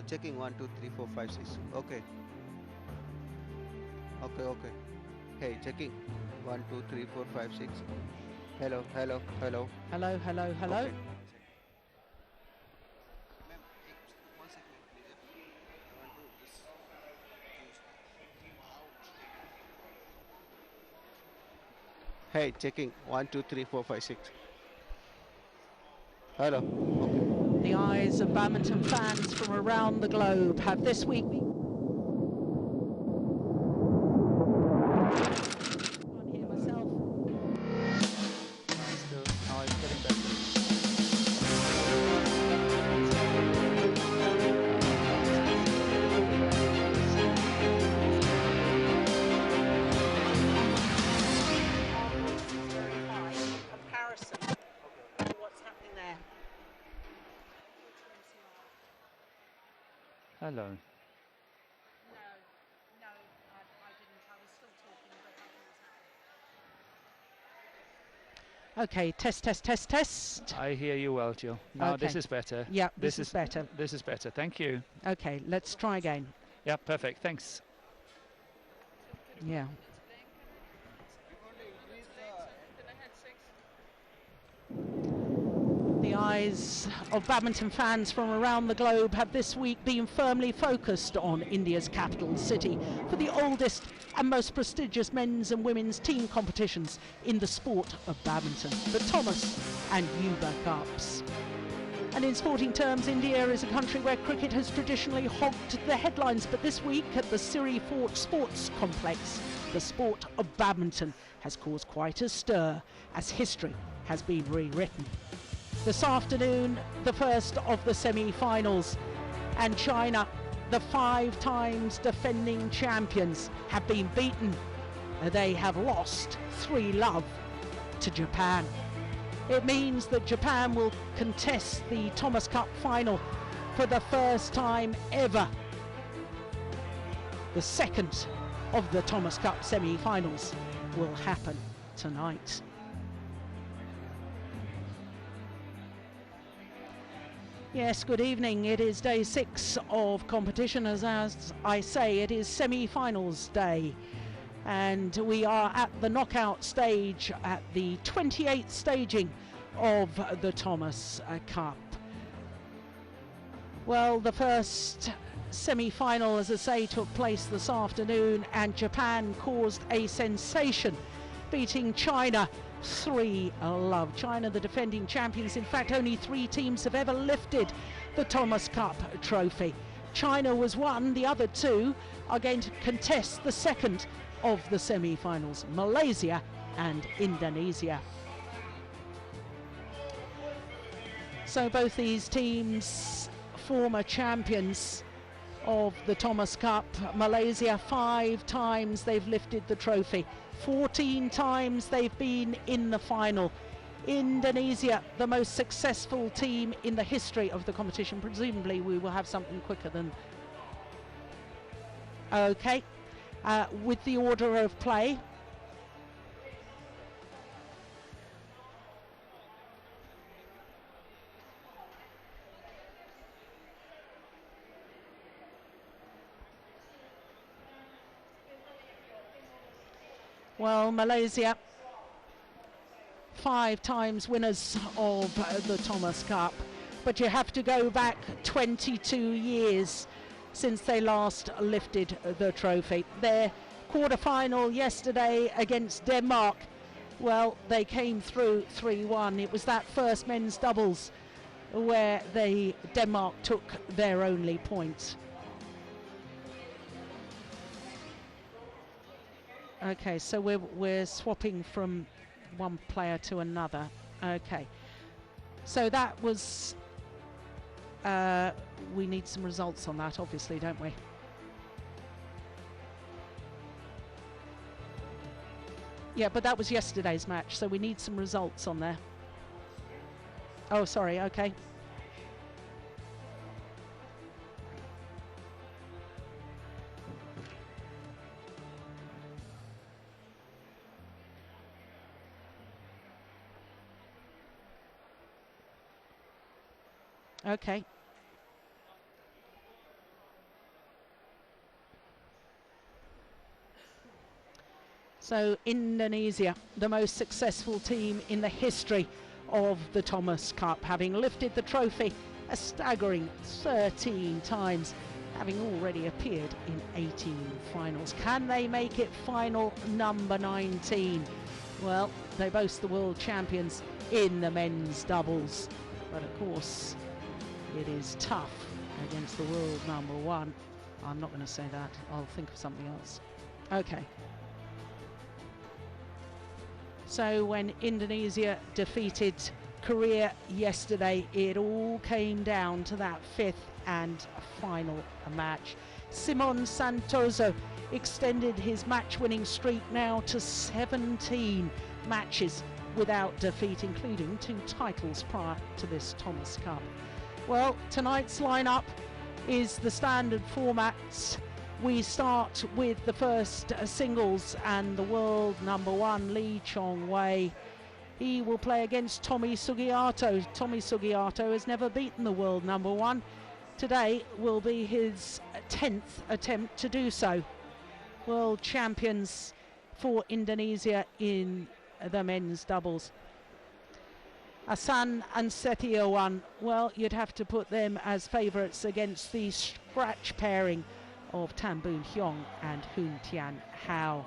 Checking 1, 2, 3, 4, 5, 6. Okay. Okay, okay. Hey, checking 1, 2, 3, 4, 5, 6. Hello, hello, hello. Hello, hello, hello. Okay. Ma'am, hey, 1 second, please. I want to just use. Hey, checking 1, 2, 3, 4, 5, 6. Hello. Okay. The eyes of badminton fans from around the globe have this week been here myself. Still, now it's getting better. Very high in comparison to what's happening there. Hello. No, I didn't. I was still talking, but nothing was happening. Okay, test. I hear you well, Jill. Now Okay. this is better. Yeah, this is better. This is better. Thank you. Okay, let's try again. Yeah, perfect. Thanks. Yeah. The eyes of badminton fans from around the globe have this week been firmly focused on India's capital city for the oldest and most prestigious men's and women's team competitions in the sport of badminton, the Thomas and Yuba Cups. And in sporting terms, India is a country where cricket has traditionally hogged the headlines, but this week at the Siri Fort Sports Complex, the sport of badminton has caused quite a stir as history has been rewritten. This afternoon, the first of the semi-finals, and China, the 5 times defending champions, have been beaten. They have lost 3-love to Japan. It means that Japan will contest the Thomas Cup final for the first time ever. The second of the Thomas Cup semi-finals will happen tonight. Yes, good evening. It is day 6 of competition. As I say, it is semi-finals day. And we are at the knockout stage at the 28th staging of the Thomas Cup. Well, the first semi-final, as I say, took place this afternoon, and Japan caused a sensation, beating China 3-love. China, the defending champions. In fact, only 3 teams have ever lifted the Thomas Cup trophy. China was one. The other 2 are going to contest the second of the semi-finals, Malaysia and Indonesia. So both these teams, former champions of the Thomas Cup. Malaysia, 5 times they've lifted the trophy. 14 times they've been in the final. Indonesia, the most successful team in the history of the competition. Presumably we will have something quicker than... Okay, with the order of play. Well, Malaysia, 5 times winners of the Thomas Cup, but you have to go back 22 years since they last lifted the trophy. Their quarter-final yesterday against Denmark, well, they came through 3-1. It was that first men's doubles where Denmark took their only point. Okay, so we're swapping from one player to another. Okay, so that was we need some results on that, obviously, don't we? Yeah, but that was yesterday's match, so we need some results on there. Oh, sorry, okay. Okay. So Indonesia, the most successful team in the history of the Thomas Cup, having lifted the trophy a staggering 13 times, having already appeared in 18 finals. Can they make it final number 19? Well, they boast the world champions in the men's doubles, but of course it is tough against the world number one. I'm not going to say that, I'll think of something else. Okay. So when Indonesia defeated Korea yesterday, it all came down to that fifth and final match. Simon Santoso extended his match-winning streak now to 17 matches without defeat, including 2 titles prior to this Thomas Cup. Well, tonight's lineup is the standard format. We start with the first singles and the world number one, Chong Wei. He will play against Tommy Sugiarto. Tommy Sugiarto has never beaten the world number one. Today will be his 10th attempt to do so. World champions for Indonesia in the men's doubles. Asan and Setiawan, well, you'd have to put them as favourites against the scratch pairing of Tan Boon Hyung and Hoon Tian Hao.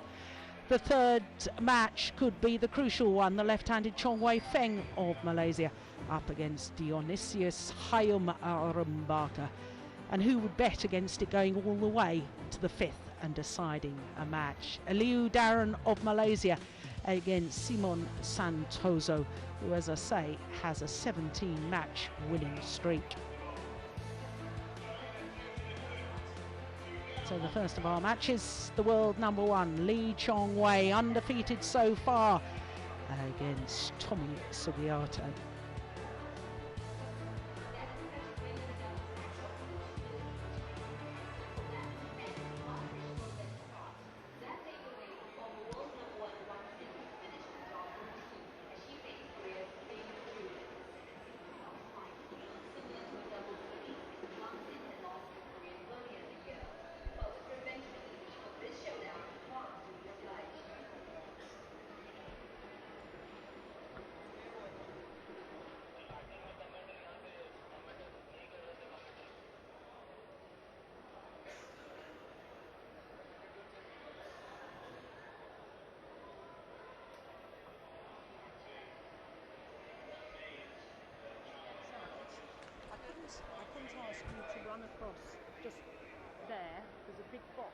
The third match could be the crucial one, the left-handed Chong Wei Feng of Malaysia up against Dionysius Hayum Arambaka. And who would bet against it going all the way to the fifth and deciding a match? Liu Darren of Malaysia against Simon Santoso, who, as I say, has a 17-match winning streak. So the first of our matches, the world number one, Chong Wei, undefeated so far, against Tommy Sugiarto. I couldn't ask you to run across just there. There's a big box.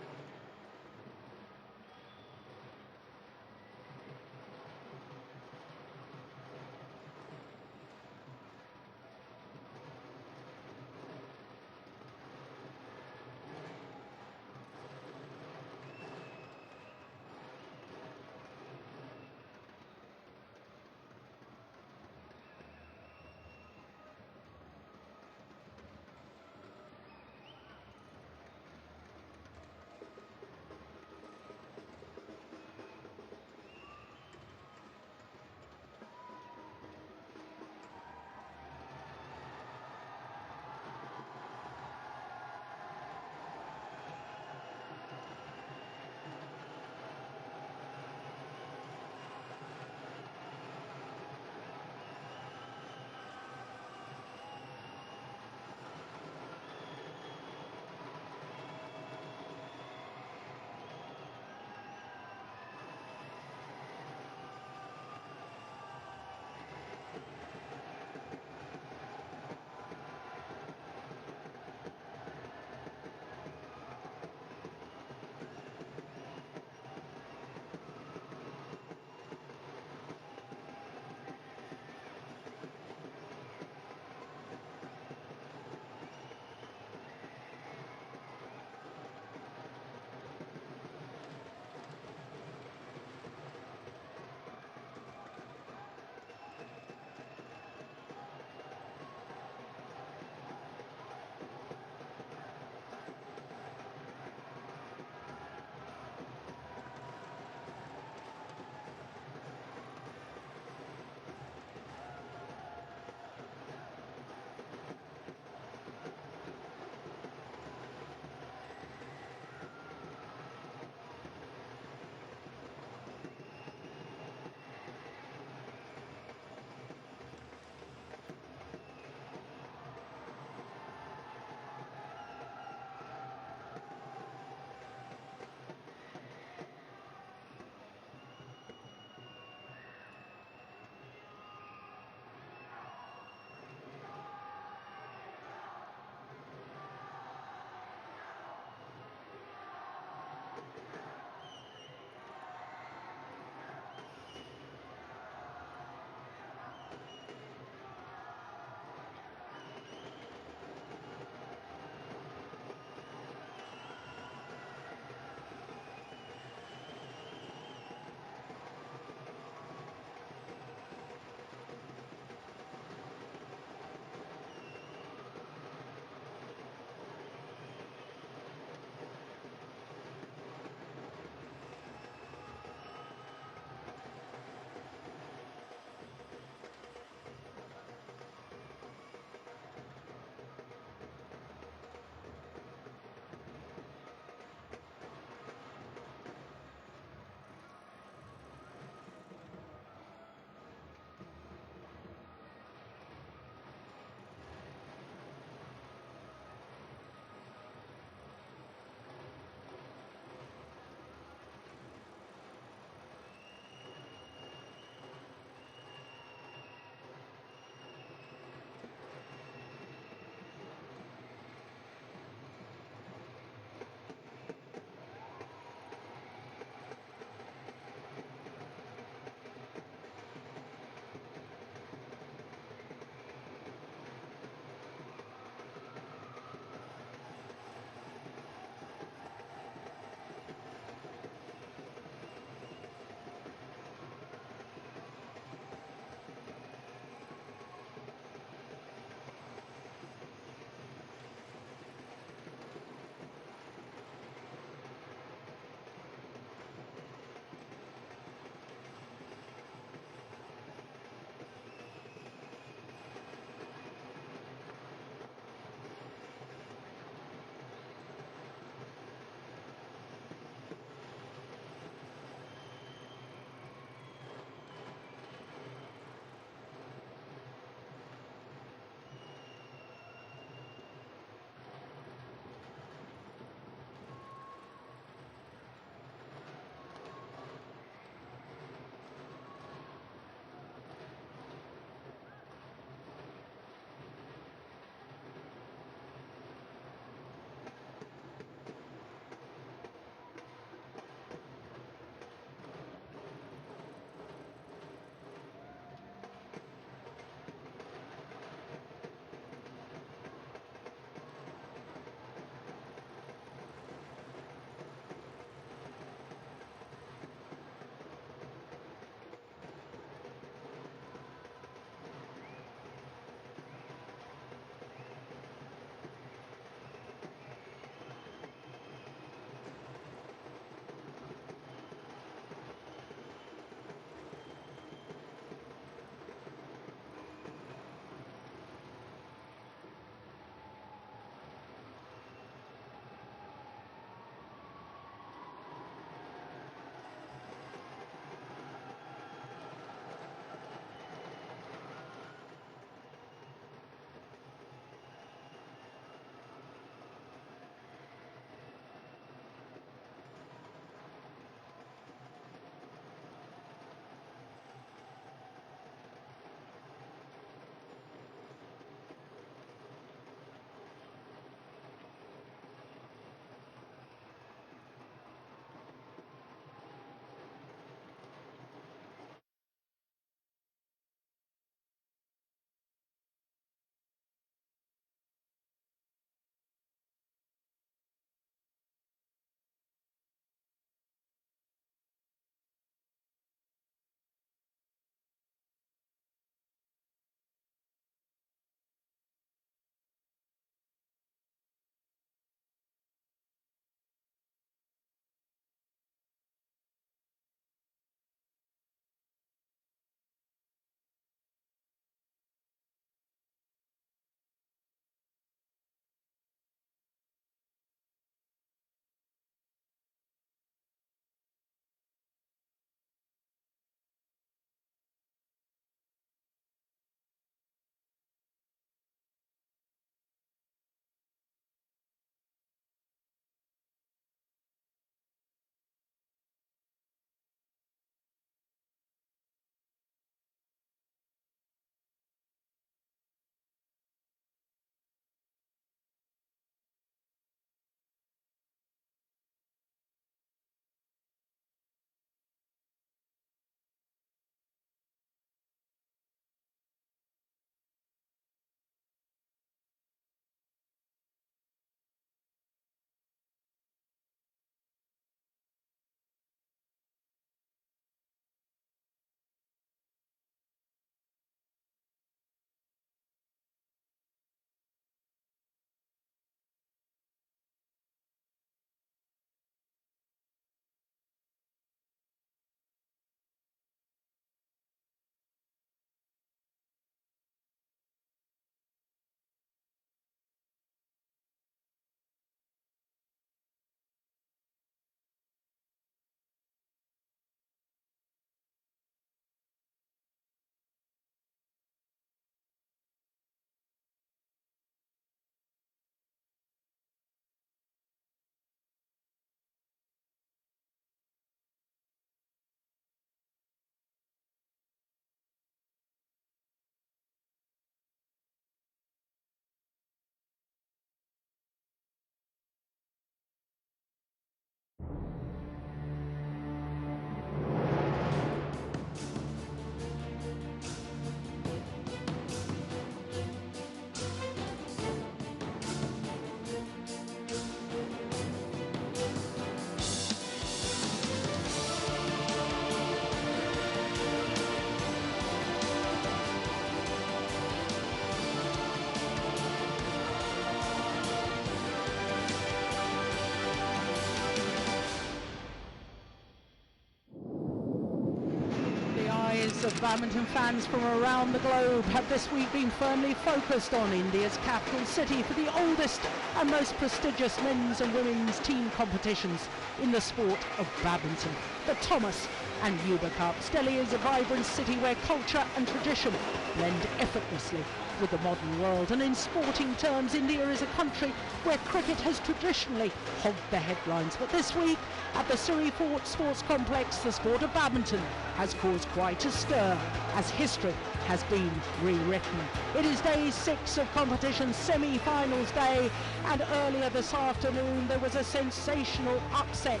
of badminton fans from around the globe have this week been firmly focused on India's capital city for the oldest and most prestigious men's and women's team competitions in the sport of badminton, the Thomas and Uber Cups. Delhi is a vibrant city where culture and tradition blend effortlessly with the modern world, and in sporting terms, India is a country where cricket has traditionally hogged the headlines. But this week at the Surrey Fort Sports Complex, the sport of badminton has caused quite a stir as history has been rewritten. It is day 6 of competition, semi-finals day, and earlier this afternoon there was a sensational upset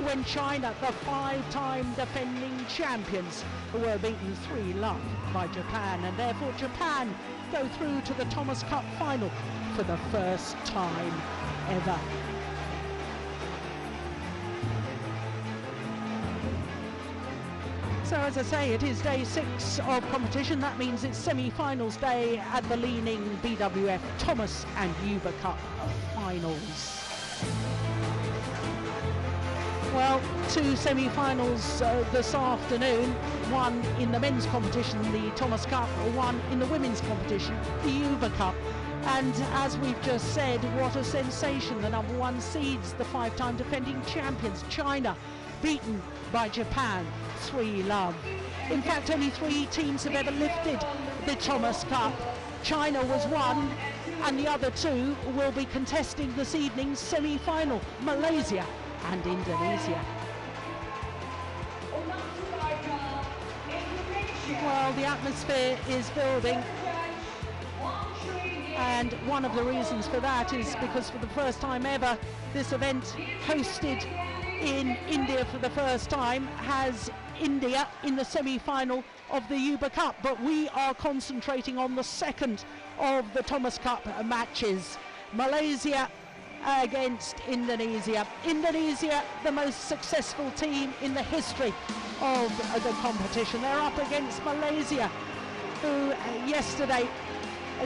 when China, the 5-time defending champions, were beaten 3-0 by Japan, and therefore Japan go through to the Thomas Cup final for the first time ever. So as I say, it is day 6 of competition. That means it's semi-finals day at the Leaning BWF Thomas and Uber Cup finals. Well, 2 semi-finals this afternoon, one in the men's competition, the Thomas Cup, one in the women's competition, the Uber Cup. And as we've just said, what a sensation. The number 1 seeds, the 5-time defending champions, China, beaten by Japan 3-0. In fact, only 3 teams have ever lifted the Thomas Cup. China was 1, and the other 2 will be contesting this evening's semi-final, Malaysia and Indonesia. Well, the atmosphere is building, and one of the reasons for that is because for the first time ever, this event hosted in India for the first time has India in the semi-final of the Uber Cup, but we are concentrating on the second of the Thomas Cup matches, Malaysia against Indonesia. Indonesia, the most successful team in the history of the competition. They're up against Malaysia, who yesterday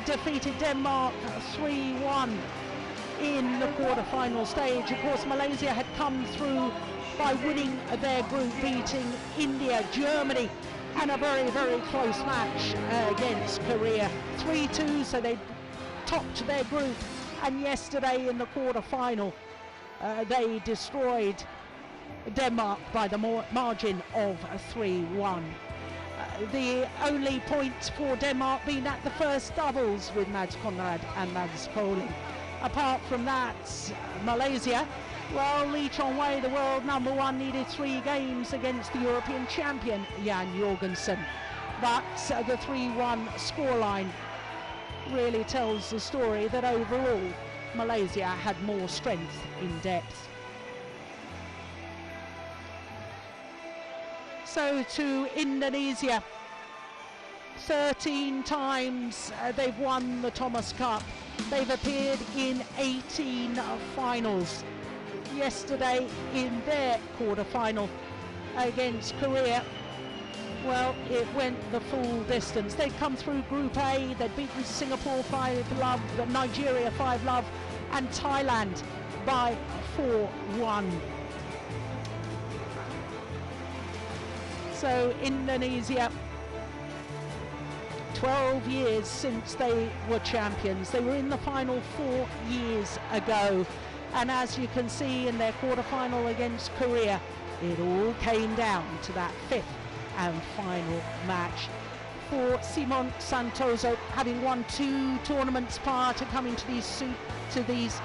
defeated Denmark 3-1 in the quarter-final stage. Of course, Malaysia had come through by winning their group, beating India, Germany, and a very, very close match against Korea, 3-2, so they topped their group. And yesterday in the quarter-final, they destroyed Denmark by the margin of 3-1. The only point for Denmark being at the first doubles with Mads Conrad and Mads Poling. Apart from that, Malaysia, well, Lee Chong Wei, the world number 1, needed 3 games against the European champion Jan Jorgensen. But the 3-1 scoreline really tells the story that overall Malaysia had more strength in depth. So to Indonesia, 13 times they've won the Thomas Cup. They've appeared in 18 finals. Yesterday in their quarter-final against Korea, well, it went the full distance. They'd come through Group A, they'd beaten Singapore 5-0, Nigeria 5-0, and Thailand by 4-1. So Indonesia, 12 years since they were champions. They were in the final 4 years ago. And as you can see in their quarter-final against Korea, it all came down to that 5th and final match. For Simon Santoso, having won 2 tournaments prior to coming to these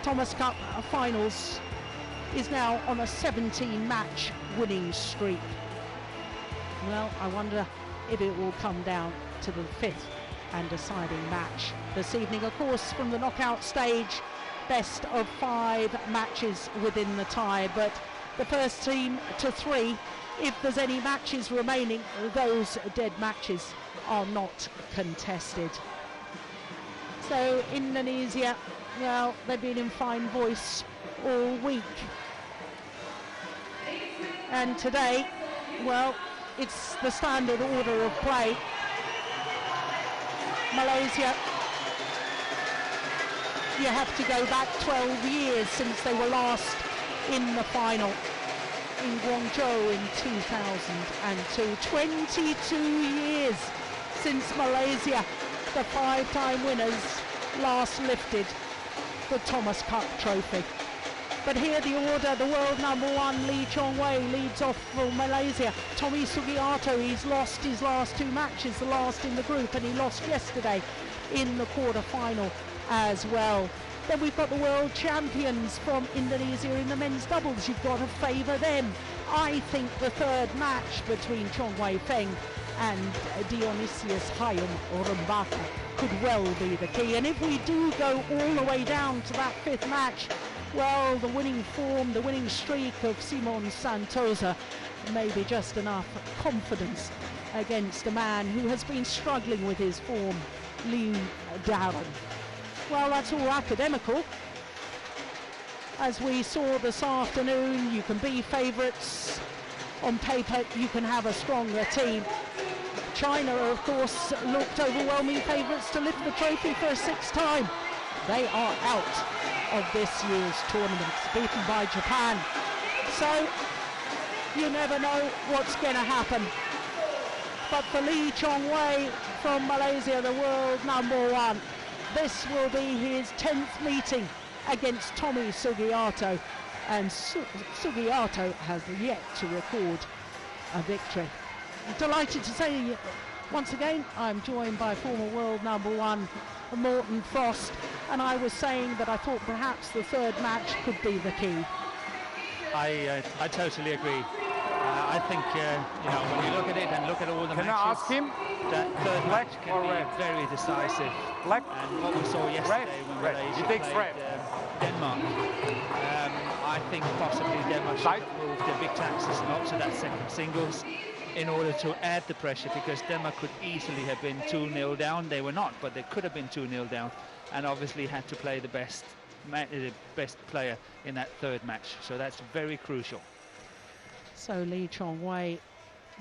Thomas Cup finals, is now on a 17-match winning streak. Well, I wonder if it will come down to the 5th and deciding match this evening. Of course, from the knockout stage, best of 5 matches within the tie, but the first team to 3, if there's any matches remaining, those dead matches are not contested. So Indonesia, well, they've been in fine voice all week. And today, well, it's the standard order of play. Malaysia, you have to go back 12 years since they were last in the final. in Guangzhou in 2002. 22 years since Malaysia, the 5-time winners, last lifted the Thomas Cup trophy. But here the order, the world #1, Lee Chong Wei, leads off for Malaysia. Tommy Sugiarto, he's lost his last 2 matches, the last in the group, and he lost yesterday in the quarter-final as well. Then we've got the world champions from Indonesia in the men's doubles. You've got to favour them. I think the third match between Chong Wei Feng and Dionysius Hayum Rembaka could well be the key. And if we do go all the way down to that 5th match, well, the winning form, the winning streak of Simon Santosa may be just enough confidence against a man who has been struggling with his form, Liu Darren. Well, that's all academical. As we saw this afternoon, you can be favourites. On paper, you can have a stronger team. China, of course, looked overwhelming favourites to lift the trophy for a 6th time. They are out of this year's tournament, beaten by Japan. So, you never know what's going to happen. But for Lee Chong Wei from Malaysia, the world #1, this will be his 10th meeting against Tommy Sugiarto, and Sugiarto has yet to record a victory. I'm delighted to say, once again, I'm joined by former world #1 Morten Frost, and I was saying that I thought perhaps the third match could be the key. I totally agree. I think, you know, when you look at it and look at all the matches, I ask him? that third Black match can or be red? very decisive. Black? And what we saw yesterday when Red. Malaysia He thinks played red. Denmark, I think possibly Denmark should Side. have moved their big taxes not to that second singles in order to add the pressure, because Denmark could easily have been 2-0 down. They were not, but they could have been 2-0 down, and obviously had to play the best player in that third match. So that's very crucial. So Lee Chong Wei,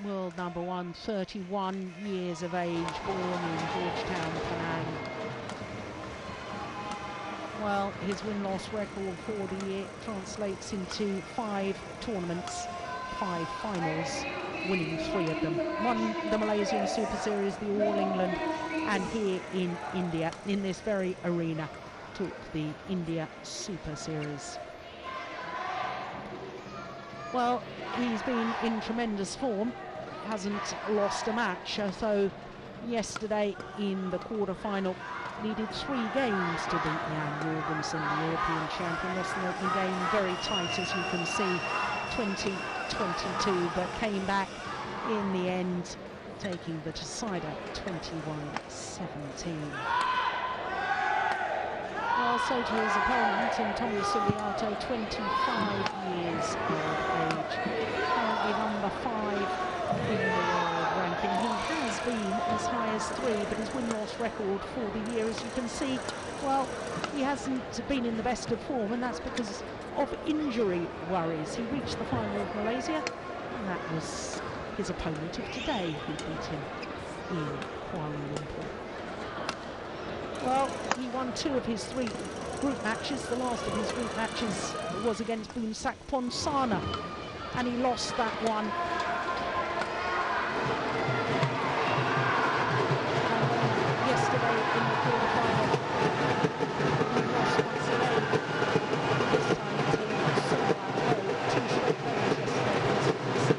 world #1, 31 years of age, born in Georgetown, Penang. Well, his win-loss record for the year translates into 5 tournaments, 5 finals, winning 3 of them. Won the Malaysian Super Series, the All England, and here in India, in this very arena, took the India Super Series. Well, he's been in tremendous form, hasn't lost a match, so yesterday in the quarter-final needed 3 games to beat Jan Jorgensen, the European champion. Lost the opening game very tight, as you can see, 20-22, but came back in the end, taking the decider 21-17. Well, so to his opponent, and Tommy Sugiarto, 25 years of age, currently number 5 in the world ranking. He has been as high as 3, but his win-loss record for the year, as you can see, well, he hasn't been in the best of form, and that's because of injury worries. He reached the final of Malaysia, and that was his opponent of today who beat him in Kuala Lumpur. Well, he won 2 of his 3 group matches. The last of his group matches was against Boonsak Ponsana, and he lost that one. Yesterday in the quarter-final, he lost once again. This time to Sugiarto, 2 straight games yesterday, as you can see.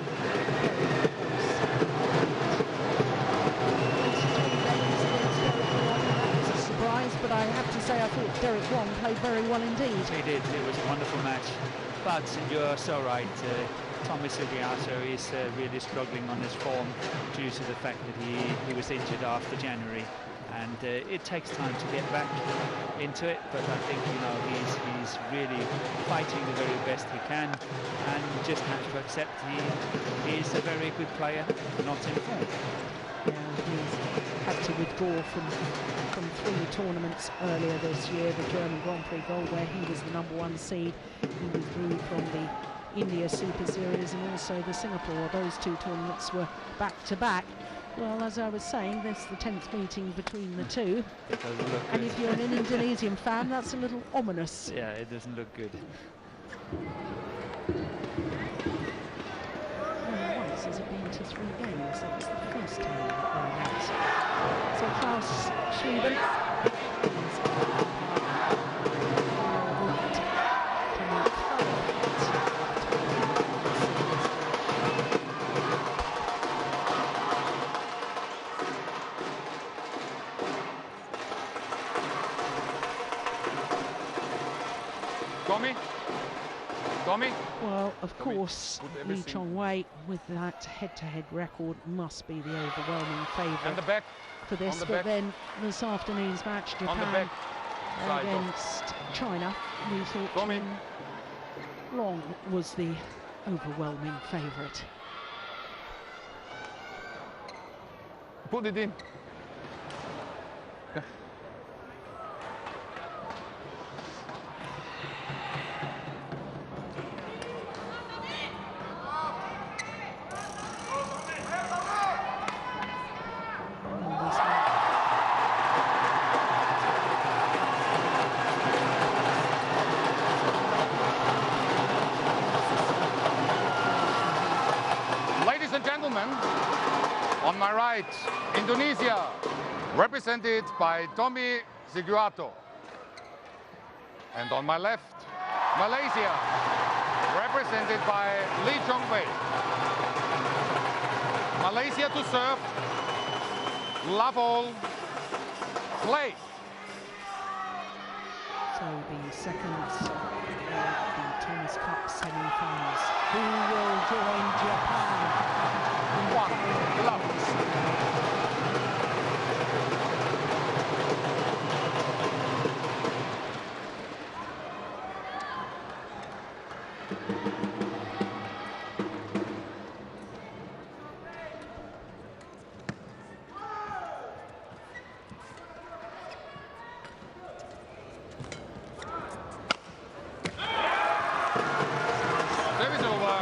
But I have to say I thought Derek Wong played very well indeed. He did. It was a wonderful match. But you're so right. Tommy Sugiarto is really struggling on his form due to the fact that he was injured after January, and it takes time to get back into it. But I think, you know, he's really fighting the very best he can, and you just have to accept he is a very good player, not in form. Yeah, he's had to withdraw from 3 tournaments earlier this year. The German Grand Prix Gold, where he was the #1 seed. He withdrew from the India Super Series and also the Singapore. Those 2 tournaments were back-to-back. Well, as I was saying, this is the 10th meeting between the 2. It doesn't look And good. if you're an Indonesian fan, that's a little ominous. Yeah, it doesn't look good. So it's the first time that they're out. So Klaus Schlieben is Tommy? Well, of course, Chong Wei, with that head-to-head record, must be the overwhelming favourite for this. But then this afternoon's match, Japan against China, we thought Long was the overwhelming favourite. Put it in. On my right, Indonesia, represented by Tommy Sugiarto. And on my left, Malaysia, represented by Chong Wei. Malaysia to serve, love all, play. So the second of the Tennis Cup semi-finals. Who will join Japan? One love. Service over.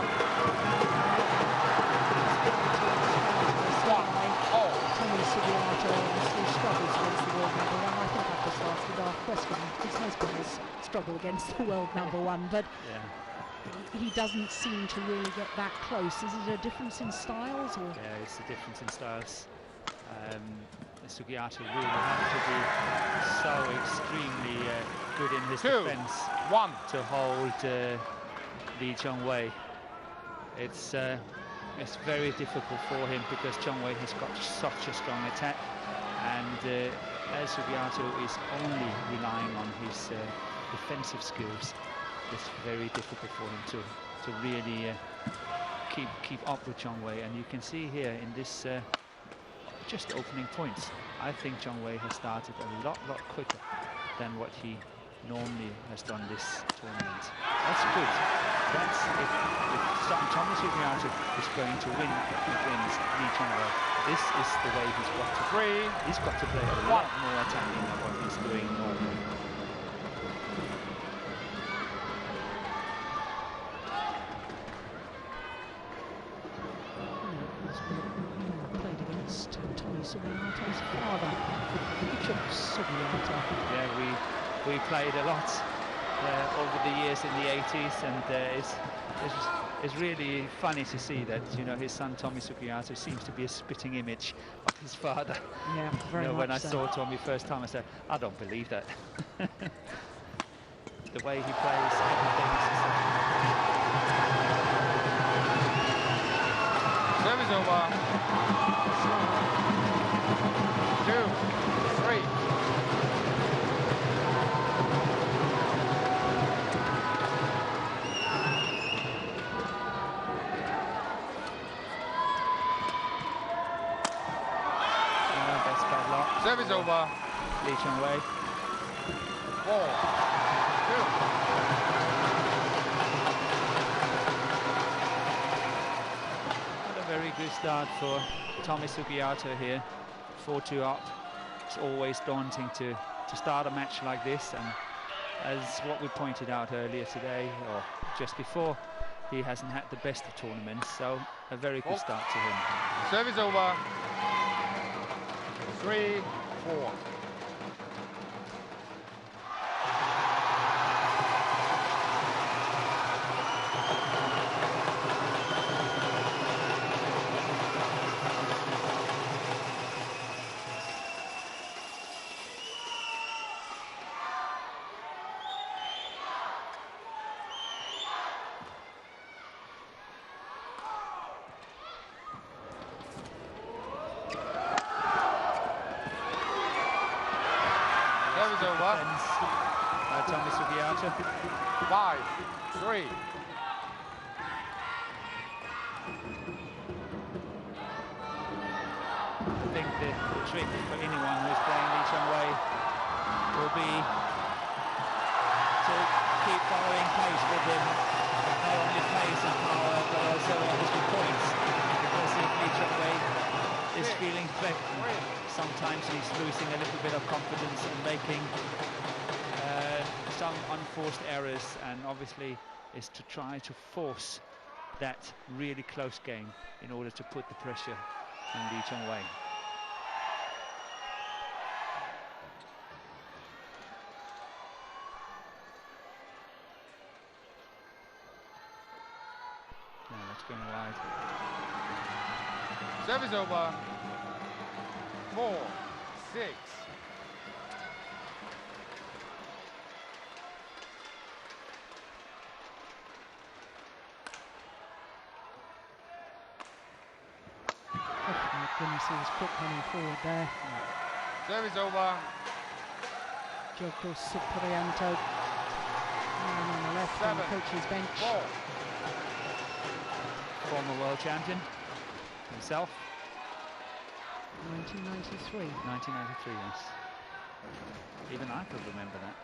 Tommy Sugiarto obviously struggles against the world number one. I think I've just asked a daft question because most players struggle against the world number one, but he doesn't seem to really get that close. Is it a difference in styles? Or? Yeah, it's a difference in styles. Sugiarto really have to be so extremely good in his defense to hold Chong Wei. It's very difficult for him because Chong Wei has got such a strong attack, and as Sugiarto is only relying on his defensive skills, it's very difficult for him to really keep up with Chong Wei. And you can see here in this just opening points, I think Chong Wei has started a lot quicker than what he normally has done this tournament. That's good. That's if Tommy Sugiarto is going to win against Chong Wei, this is the way he's got to play. He's got to play a lot more attacking than what he's doing normally. Played against Tommy Sugiarto's father, Chong Sugiarto. Yeah, we played a lot over the years in the 80s, and it's really funny to see that, you know, his son Tommy Sugiarto seems to be a spitting image of his father. Yeah, very much when I so. saw Tommy first time, I said, I don't believe that. The way he plays, everything Service over. 2, 3. that's bad luck. Service over. Chong Wei. 4, 2. Not a very good start for Tommy Sugiarto here. 4-2 up. It's always daunting to start a match like this, and as what we pointed out earlier today, or just before, he hasn't had the best of tournaments, so a very good start to him. Service over. 3, 4. defends Tommy Sugiarto. 5-3. I think the trick for anyone who's playing Lee Chong Wei will be to keep following pace with him, not only pace and power, but also obviously points. Because if Lee Chong Wei is feeling threatened, sometimes he's losing a little bit of confidence and making some unforced errors, and obviously is to try to force that really close game in order to put the pressure on Lee Chong Wei. Now that's going wide. Service over. 4-6. Goodness, he was quick coming forward there. Service over. Joko Sugiarto on the left on the coach's bench. 4. Former world champion himself. 1993. 1993, yes. Even I could remember that.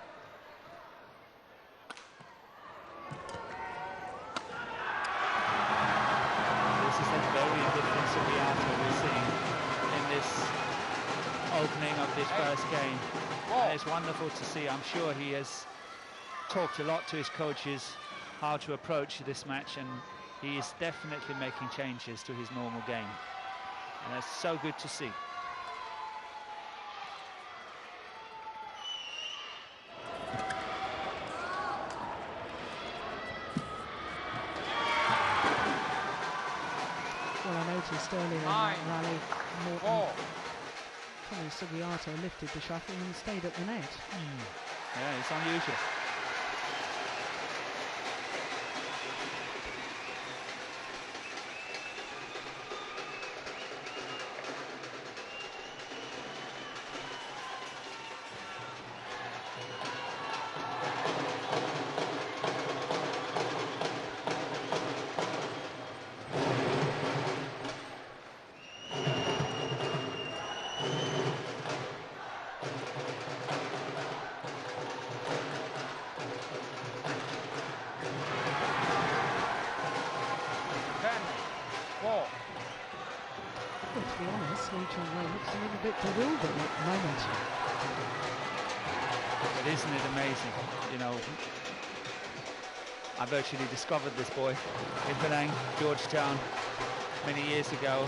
This is a very different Sugiarto we're seeing in this opening of this first game. And it's wonderful to see. I'm sure he has talked a lot to his coaches how to approach this match, and he is definitely making changes to his normal game. And that's so good to see. Well, I noticed earlier in that rally, Tommy Sugiarto lifted the shuttle and stayed at the net. Yeah, it's unusual. To be honest, Lee Chong Wei looks a little bit bewildered at the moment. But isn't it amazing? You know, I virtually discovered this boy in Penang, Georgetown, many years ago.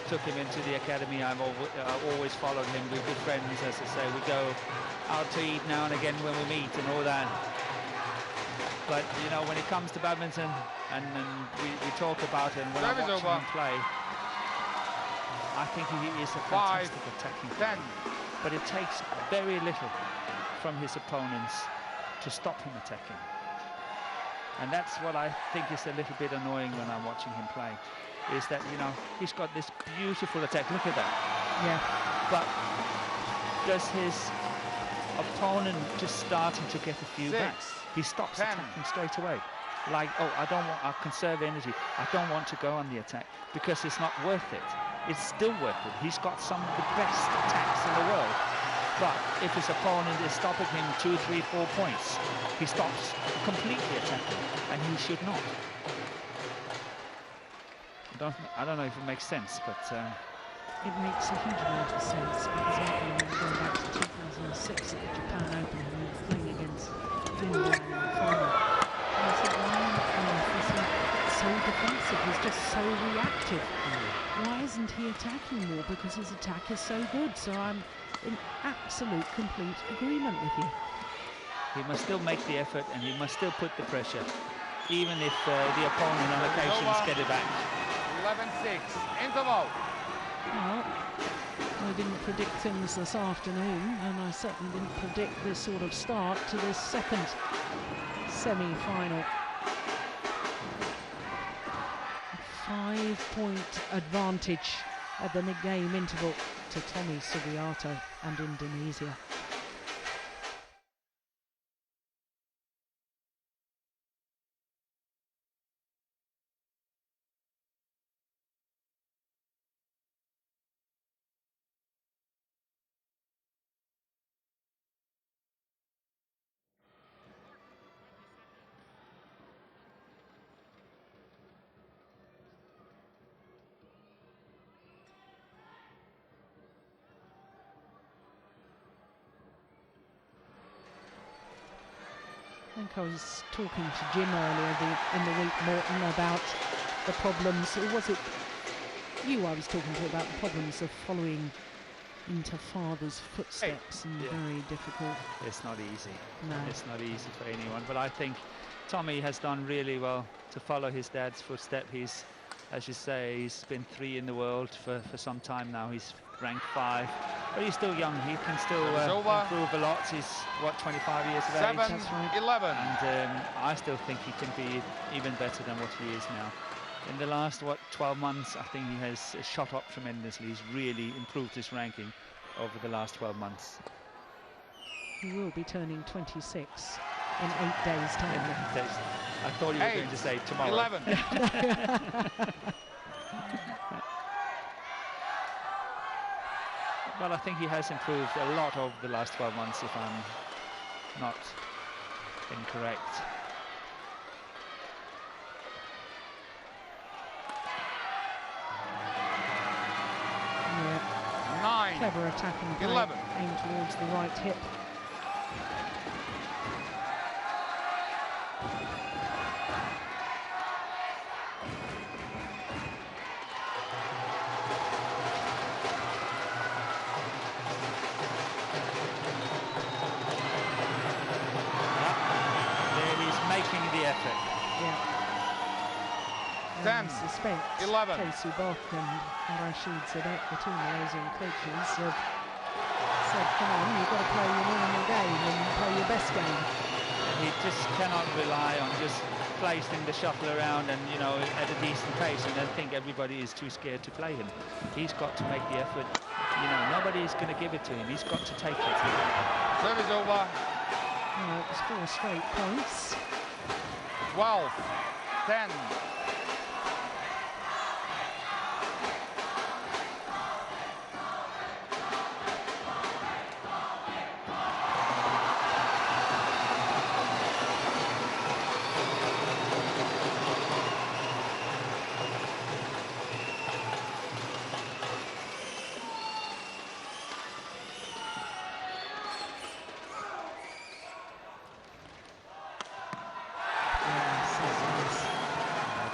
Took him into the academy. I've always followed him. We're good friends, as I say. We go out to eat now and again when we meet and all that. But, you know, when it comes to badminton, and we talk about it, and when I'm watching him play, I think he is a fantastic attacking player. But it takes very little from his opponents to stop him attacking. And that's what I think is a little bit annoying when I'm watching him play, is that, you know, he's got this beautiful attack. Look at that. Yeah. But does his opponent just starting to get a few back, he stops attacking straight away. Like, oh, I'll conserve energy. I don't want to go on the attack because it's not worth it. It's still worth it. He's got some of the best attacks in the world. But if his opponent is stopping him 2, 3, 4 points, he stops completely attacking, and he should not. I don't know if it makes sense, but it makes a huge amount of sense, because I can remember going back to 2006 at the Japan Open and we were playing against Finland in the final. And I said, why on earth is he so defensive? He's just so reactive. Why isn't he attacking more? Because his attack is so good. So I'm in absolute, complete agreement with you. He must still make the effort, and he must still put the pressure, even if the opponent on occasions get it back. 11-6, interval. Well, I didn't predict things this afternoon, and I certainly didn't predict this sort of start to this second semi-final. 5-point advantage at the mid-game interval to Tommy Sugiarto and Indonesia. think I was talking to Jim earlier in the week, Morton, about the problems, or was it you I was talking to about the problems of following into father's footsteps, and very difficult. It's not easy. No. It's not easy for anyone, but I think Tommy has done really well to follow his dad's footstep. He's, as you say, he's been 3 in the world for some time now. He's ranked 5, but he's still young. He can still improve a lot. He's, what, 25 years of age? 7-11. And I still think he can be even better than what he is now. In the last, 12 months, I think he has shot up tremendously. He's really improved his ranking over the last 12 months. He will be turning 26 in 8 days' time. I thought you were going to say tomorrow. 11. Well, I think he has improved a lot over the last 12 months, if I'm not incorrect. Yeah. 9. Clever attacking play. 11. Aimed towards the right hip. The effort. Yeah. 10, I suspect 11. Casey Bok and Rashid Sadek, the two Malaysian coaches, have said, come on, you've got to play your normal game and play your best game. He just cannot rely on just placing the shuttle around and, you know, at a decent pace and then think everybody is too scared to play him. He's got to make the effort. You know, nobody's going to give it to him. He's got to take it. Service over. It was 4 straight points. 12, 10.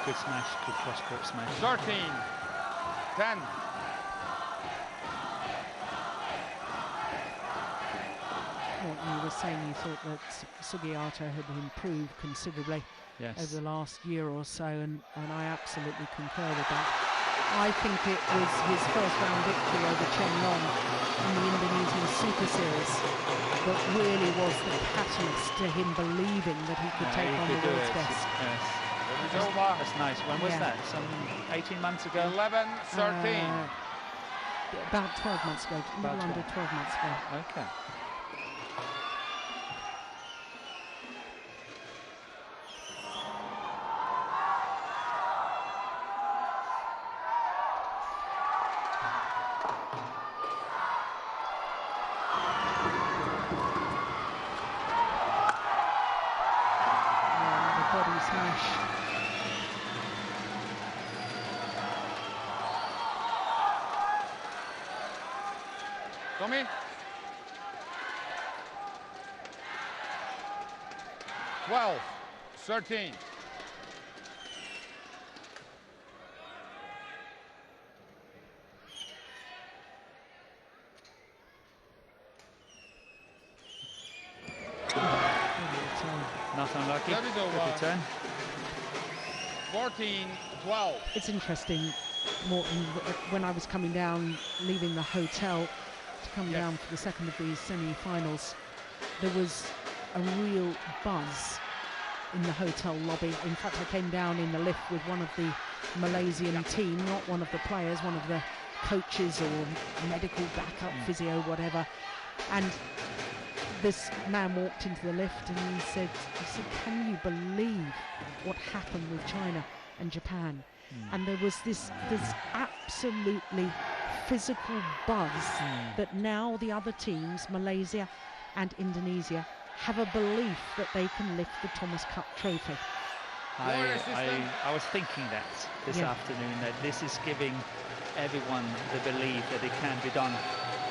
Good smash, good cross-court smash. 13, 10. You were saying you thought that Sugiarto had improved considerably over the last year or so, and I absolutely concur with that. I think it was his first round victory over Chen Long in the Indonesian Super Series that really was the catalyst to him believing that he could take on the world's best. Yes. Over. That's nice. When was that? Some 18 months ago? 11, 13. About 12 months ago, a little under 12 months ago. Okay. Body smash. Tommy. 12, 13. Not unlucky. That is over. Good return. 14, 12. It's interesting, Morton, when I was coming down, leaving the hotel to come down for the second of these semi-finals, there was a real buzz in the hotel lobby. In fact, I came down in the lift with one of the Malaysian team, not one of the players, one of the coaches or medical backup, physio, whatever. And this man walked into the lift and he said, can you believe what happened with China and Japan? And there was this absolutely physical buzz that now the other teams, Malaysia and Indonesia, have a belief that they can lift the Thomas Cup trophy. I was thinking that this afternoon, that this is giving everyone the belief that it can be done.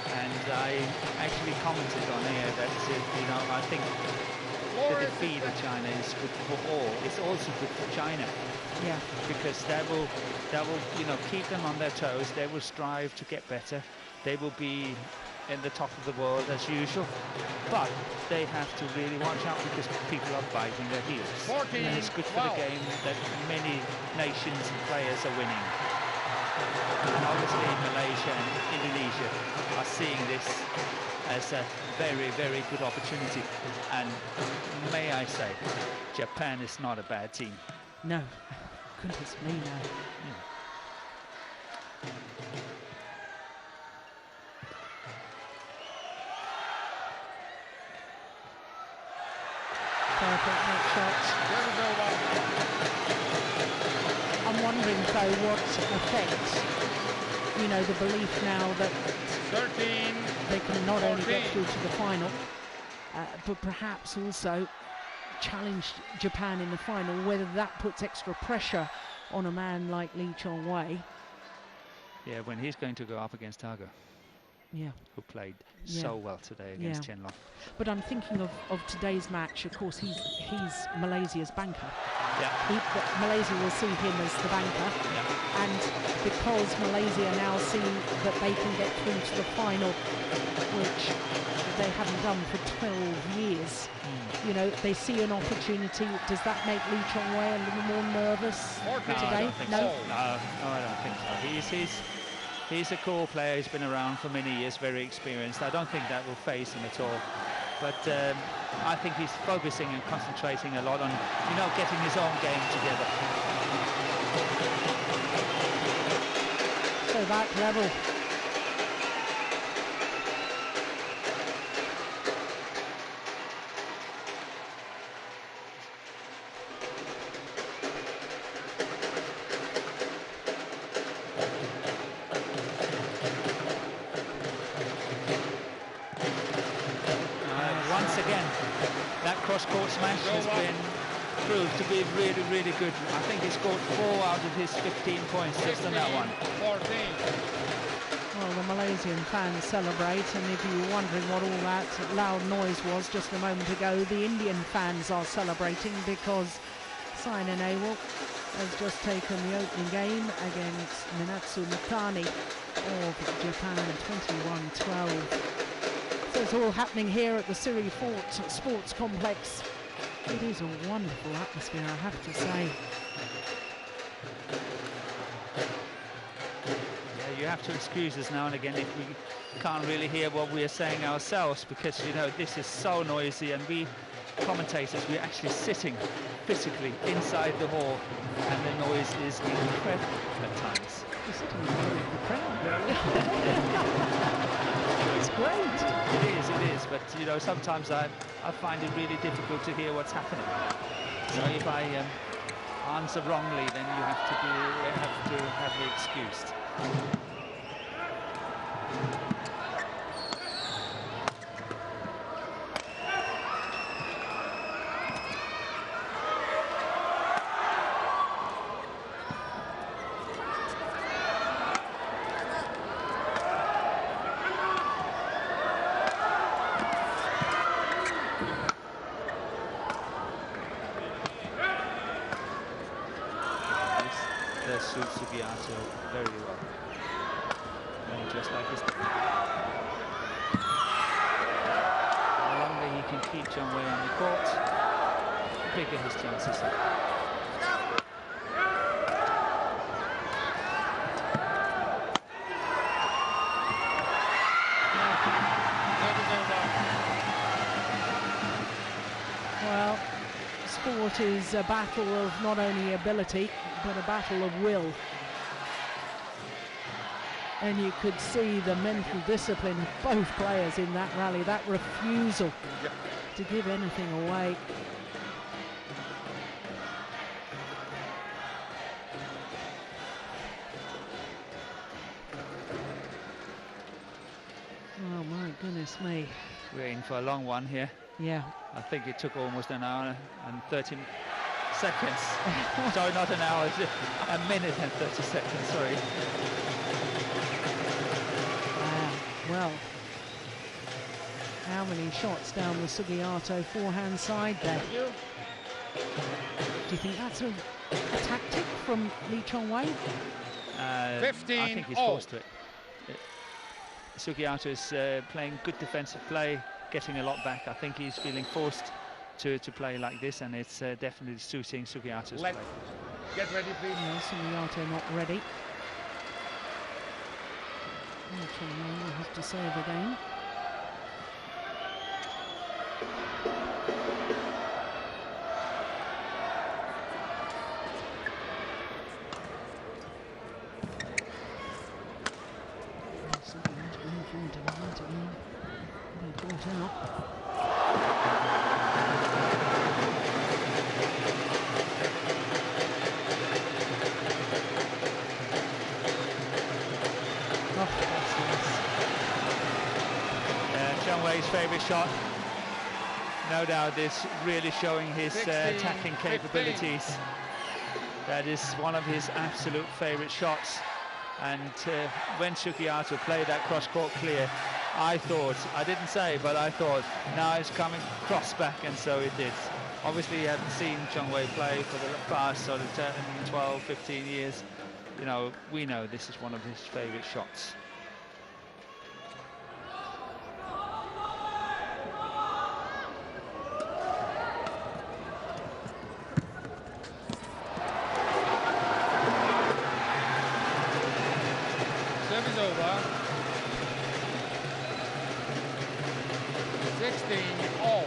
And I actually commented on here that, you know, I think the defeat of China is good for all. It's also good for China. Yeah. Because that will keep them on their toes. They will strive to get better. They will be in the top of the world as usual, but they have to really watch out because people are biting their heels. 14, and it's good for the game that many nations and players are winning. And obviously Malaysia and Indonesia are seeing this as a very, very good opportunity. And may I say, Japan is not a bad team. No. Goodness me, no. Perfect net shot. I'm wondering though what affects, the belief now that 13, they can not only get 14. through to the final, but perhaps also challenge Japan in the final, whether that puts extra pressure on a man like Chong Wei. Yeah, when he's going to go up against Tago. Yeah. Who played so well today against Chen Long. But I'm thinking of today's match. Of course, he's Malaysia's banker. Yeah. Malaysia will see him as the banker. Yeah. And because Malaysia now see that they can get through to the final, which they haven't done for 12 years, they see an opportunity. Does that make Chong Wei a little more nervous today? No, I don't think so. He's a cool player. He's been around for many years, very experienced. I don't think that will faze him at all. But I think he's focusing and concentrating a lot on, getting his own game together. So that level. Cross-court smash has been proved to be really, really good. I think he scored 4 out of his 15 points just on that one. 14. Well, the Malaysian fans celebrate, and if you were wondering what all that loud noise was just a moment ago, the Indian fans are celebrating because Saina Nehwal has just taken the opening game against Minatsu Mikami of Japan, 21-12. So it's all happening here at the Siri Fort Sports Complex. It is a wonderful atmosphere, I have to say. Yeah, you have to excuse us now and again if we can't really hear what we are saying ourselves, because this is so noisy, and we commentators, we're actually sitting physically inside the hall, and the noise is incredible at times. You're sitting in the middle of the crowd, really. It's great. It is, but sometimes I find it really difficult to hear what's happening. So if I answer wrongly, then you have to have me excused. Suits Sugiarto very well. And just like his dad. The longer he can keep Chong Wei on the court, the bigger his chances are. Well, sport is a battle of not only ability, but a battle of will. And you could see the mental discipline of both players in that rally, that refusal to give anything away. Oh my goodness me. We're in for a long one here. Yeah. I think it took almost an hour and 30 seconds. Sorry, not an hour, a minute and 30 seconds, sorry. Well, How many shots down the Sugiarto forehand side there? Do you think that's a tactic from Lee Chong Wei? I 15 think he's all. forced to it. Sugiarto is playing good defensive play, getting a lot back. I think he's feeling forced to play like this, and it's definitely suiting Sugiarto's play. Get ready, please. No, Sugiarto not ready. Lee Chong Wei will have to serve again. Chong Wei's favourite shot, no doubt, is really showing his 16, attacking capabilities. That is one of his absolute favourite shots. And when Sugiarto played that cross-court clear, I thought, I didn't say, but I thought, now it's coming cross back, and so it did. Obviously, you haven't seen Chong Wei play for the past sort of 10, 12, 15 years. You know, we know this is one of his favourite shots. Service over. 16 all.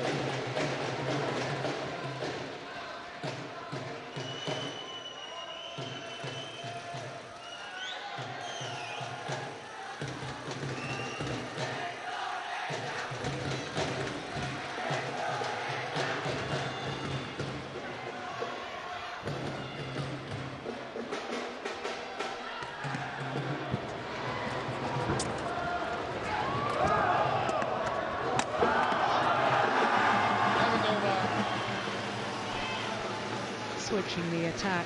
Switching the attack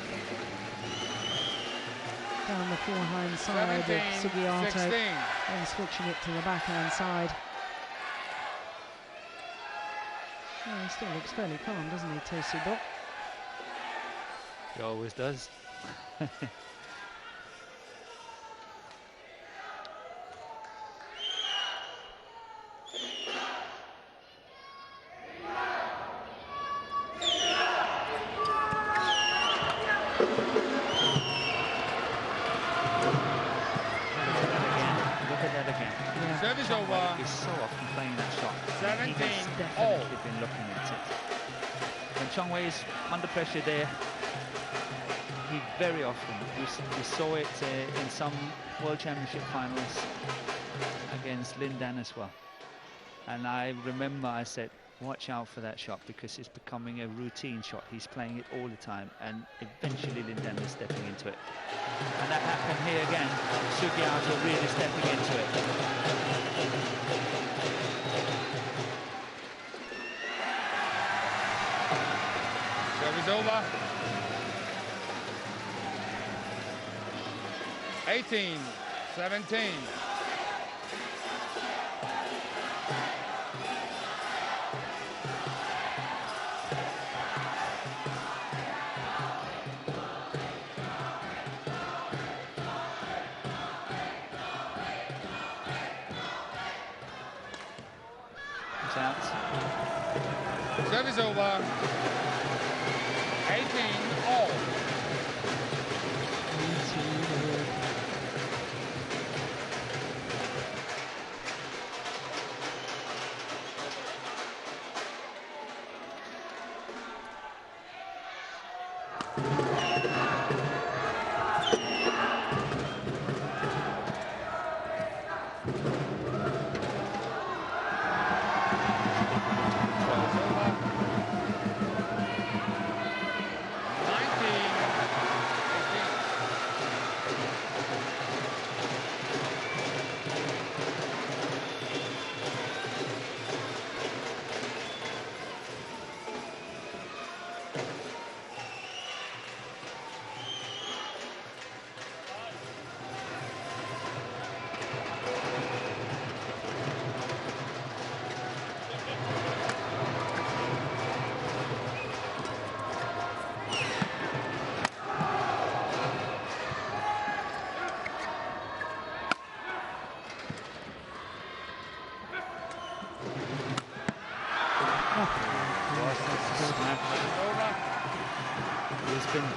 down the forehand side of 17, Sugiarto, 16. and switching it to the backhand side. Well, he still looks fairly calm, doesn't he, Tosubo? He always does. Service over. He's so often playing that shot. 17 He's all. definitely been looking at it. When Chong Wei is under pressure there, he very often, we saw it in some World Championship finals against Lin Dan as well. And I remember I said, watch out for that shot, because it's becoming a routine shot. He's playing it all the time, and eventually Lin Dan is stepping into it. And that happened here again. Sugiarto really stepping into it. Service over. 18, 17. It's out. Service over. 18 all.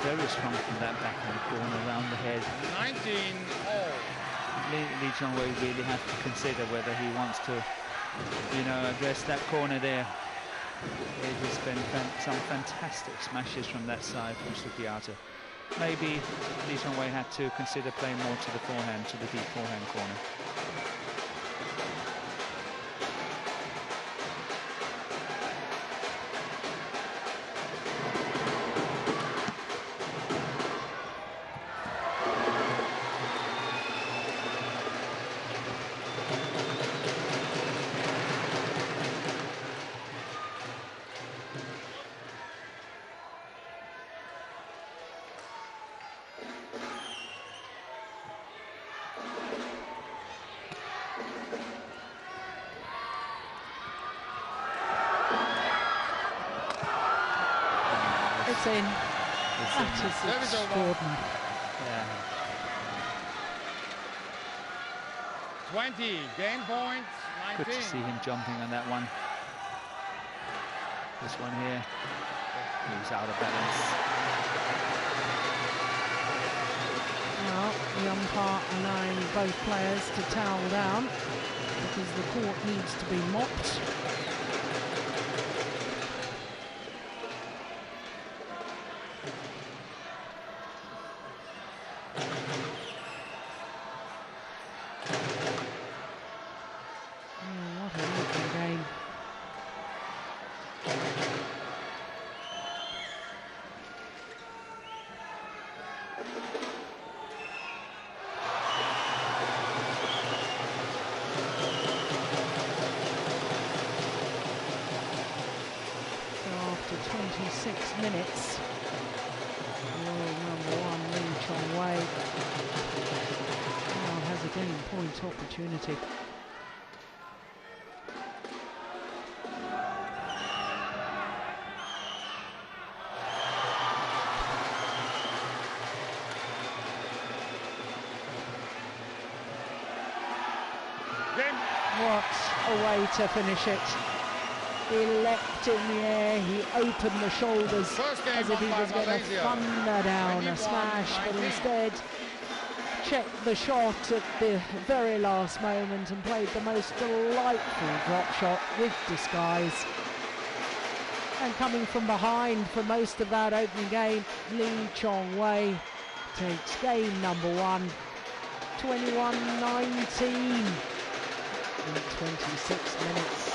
very strong from that backhand corner around the head. 19 all. Lee Chong Wei really has to consider whether he wants to, you know, address that corner there. It has been some fantastic smashes from that side from Sugiarto. Maybe Lee Chong Wei had to consider playing more to the forehand, to the deep forehand corner. It's in. That is extraordinary. Yeah. 20, game point, 19. Good to see him jumping on that one. This one here, he was out of balance. Now, the umpire allowing both players to towel down because the court needs to be mopped. What a looking game. So after 26 minutes, world number one Lee Chong Wei now has a game point opportunity. What a way to finish it. He leapt in the air, he opened the shoulders as if he was going to thunder down a smash, but instead checked the shot at the very last moment and played the most delightful drop shot with disguise. And coming from behind for most of that opening game, Lee Chong Wei takes game number one, 21-19. In 26 minutes.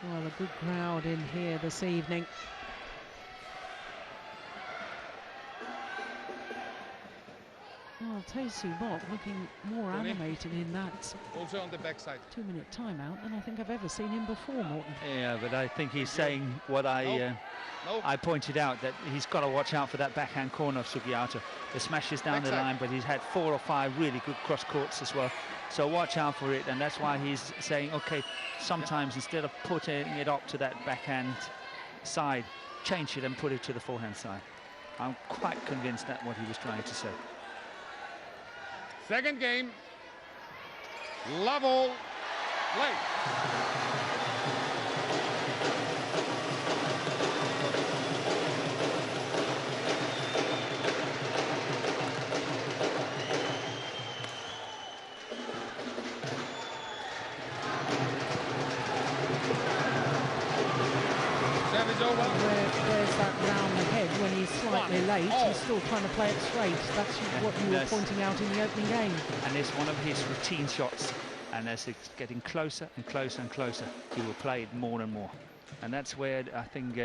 Well, a good crowd in here this evening. Well, Tae-Soo Bok looking more animated in that Also on the backside. 2-minute timeout than I think I've ever seen him before, Morton. Yeah, but I think he's saying what I pointed out, that he's got to watch out for that backhand corner of Sugiarto. The smashes down the line, but he's had 4 or 5 really good cross courts as well. So watch out for it, and that's why he's saying, okay, sometimes instead of putting it up to that backhand side, change it and put it to the forehand side. I'm quite convinced that's what he was trying to say. Second game. Love all. Late. Service over. Where's that round the head when he's slightly late? He's still trying to play it straight. That's what you were pointing out in the opening game. And it's one of his routine shots. And as it's getting closer and closer and closer, he will play it more and more. And that's where I think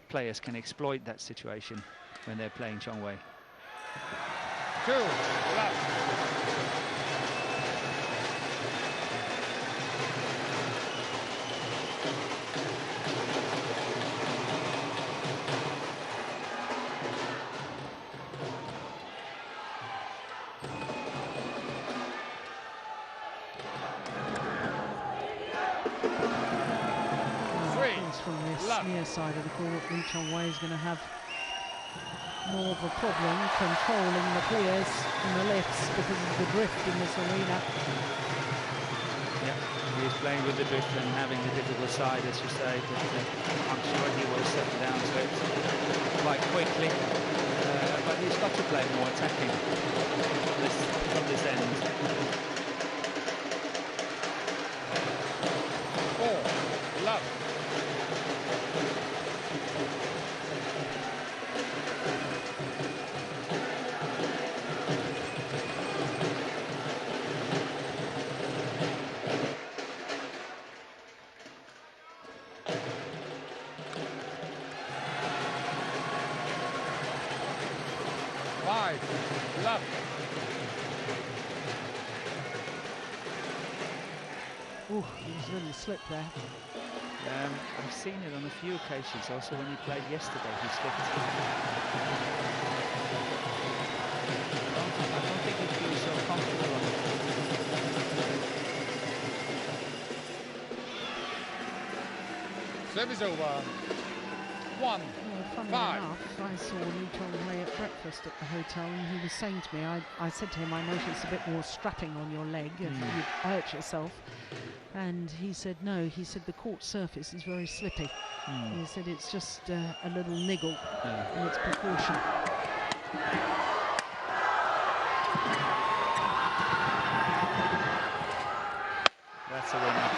players can exploit that situation when they're playing Chong Wei. 2 love. 3 From this love. near side of the court, Chong Wei is going to have more of a problem controlling the piers and the lifts because of the drift in this arena. Yeah, he's playing with the drift and having the difficult side, as you say, but I'm sure he will settle down to it quite quickly. But he's got to play more attacking from this end. 4 love. Love. Ooh, he was a little slip there. I've seen it on a few occasions, also when he played yesterday, he slipped. I don't think he feels so comfortable on it. Service over. 1 Well, funnily 5. enough, I saw Chong Wei at breakfast at the hotel, and he was saying to me, I said to him, I noticed a bit more strapping on your leg, and you hurt yourself. And he said, no, he said the court surface is very slippy. He said it's just a little niggle, and it's precaution. That's a winner.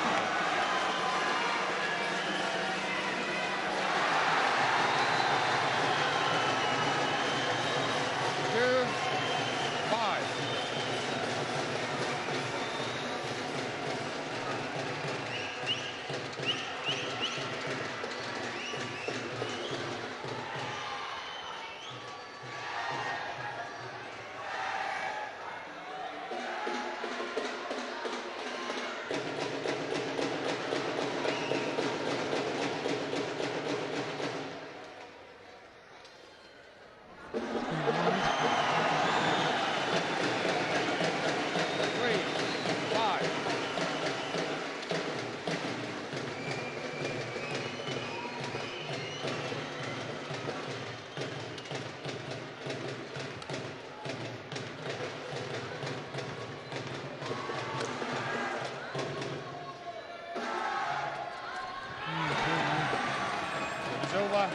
Over.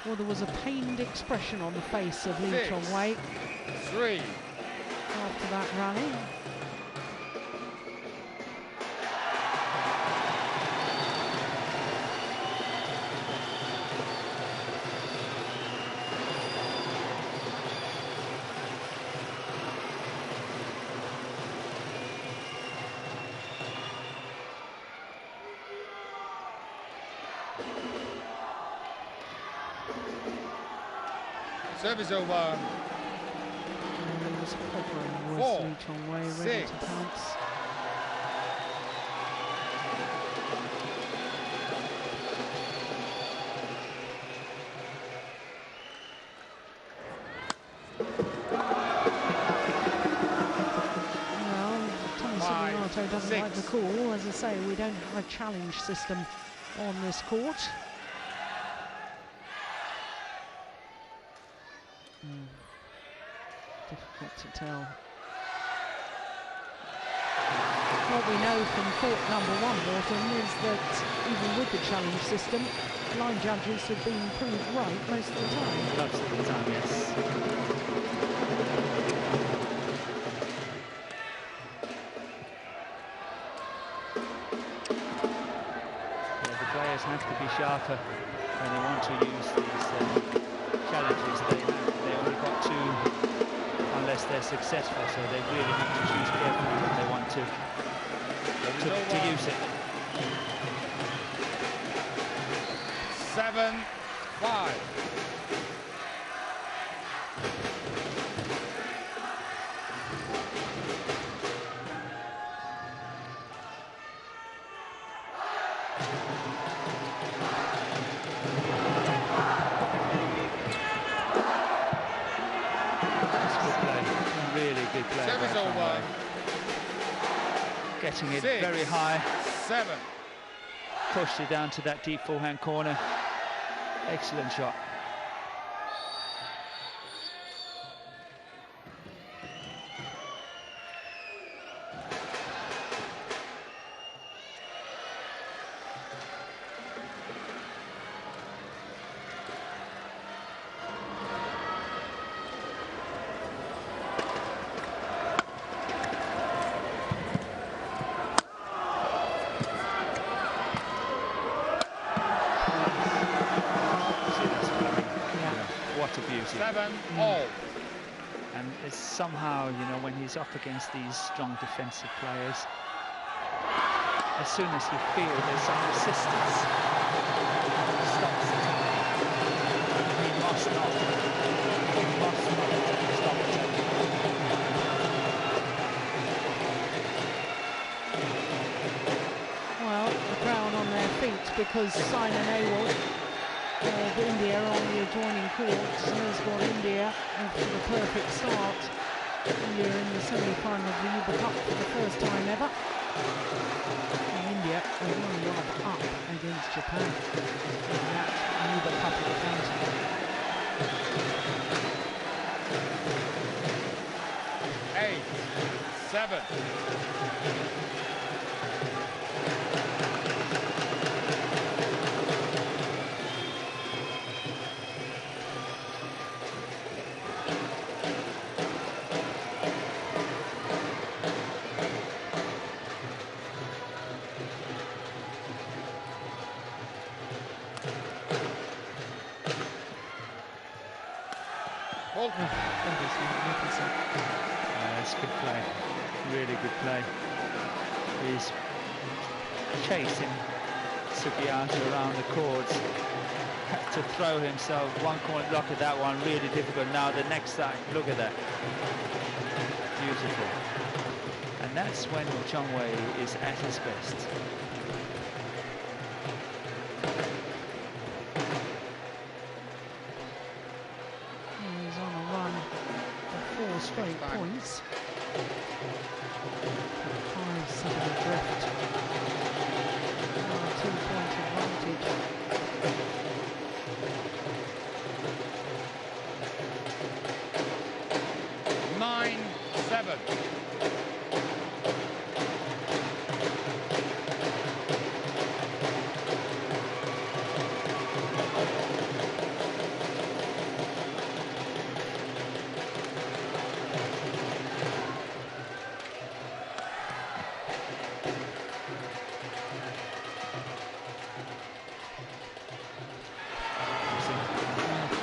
Well, there was a pained expression on the face of Lee 6 Chong Wei 3. after that rally. Service over. And he was hovering with 4 Lee Chong Wei, ready 6. to pounce. Well, Tommy Sugiarto doesn't 6. like the call. As I say, we don't have a challenge system on this court. Difficult to tell what we know from court number 1, Morton, is that even with the challenge system, line judges have been proved right most of the time. Most of the time, yes. Yeah, the players have to be sharper when they want to use these challenges. They only got 2 unless they're successful, so they really have to choose carefully when they want to use it. 7-5. Really good play. Service over. Getting it 6, very high. 7. Pushed it down to that deep forehand corner. Excellent shot. What a beauty. 7-all. And it's somehow, you know, when he's up against these strong defensive players, as soon as you feel there's some resistance, he stops it. He must not stop it. Well, the crowd on their feet because Simon Awol of India on the adjoining court has got India off to the perfect start. India in the semi-final of the Uber Cup for the first time ever. And India are 1 love up against Japan in that Uber Cup encounter. 8-7. That's good play. Really good play. He's chasing Sugiarto around the courts. Had to throw himself. One corner block at that one, really difficult. Now the next side, look at that. Beautiful. And that's when Chong Wei is at his best. He's on a run for 4 straight points. 5-7 drift. 2-point advantage.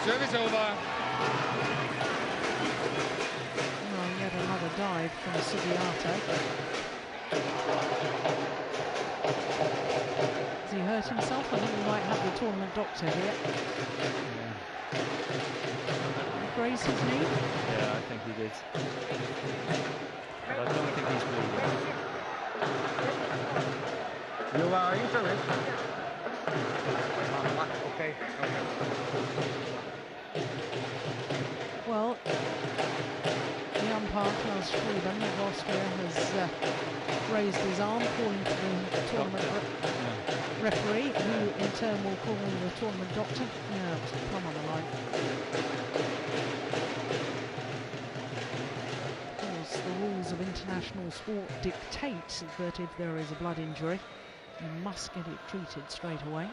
Service over. Oh, yet another dive from Sugiarto. Has he hurt himself? I think we might have the tournament doctor here. Yeah. Grazed his knee? Yeah, I think he did. But I don't think he's bleeding. You are in service. Okay. Well, the umpire, Klaus Frieden of Austria, has raised his arm, calling for the tournament referee, who in turn will call the tournament doctor. Yeah, it's a plumb on the line. Of course, the rules of international sport dictates that if there is a blood injury, you must get it treated straight away.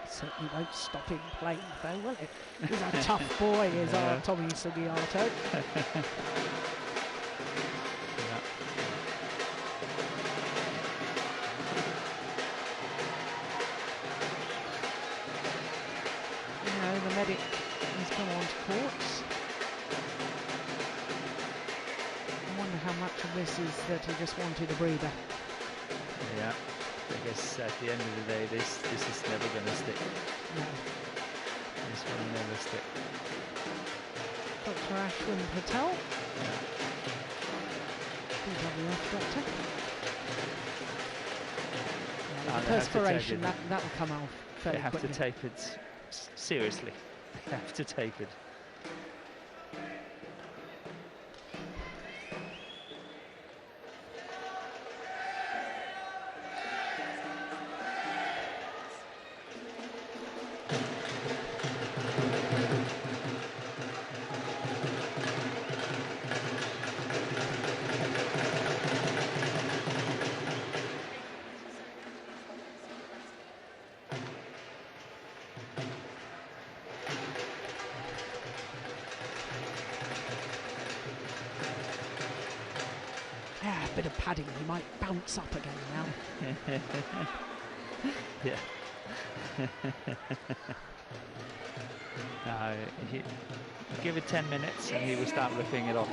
Certainly won't stop him playing though, will it? He's a tough boy, is our Tommy Sugiarto. The medic has gone on to court. I wonder how much of this is that he just wanted a breather. Yeah, I guess at the end of the day, this is never going to stick. No. This will never stick. Dr. Ashwin Patel, BWF doctor. Yeah, the perspiration, that will come out fairly They have quickly. to tape it. Seriously, they have to tape it. A bit of padding, he might bounce up again now. Yeah. No, give it 10 minutes and he will start ripping it off.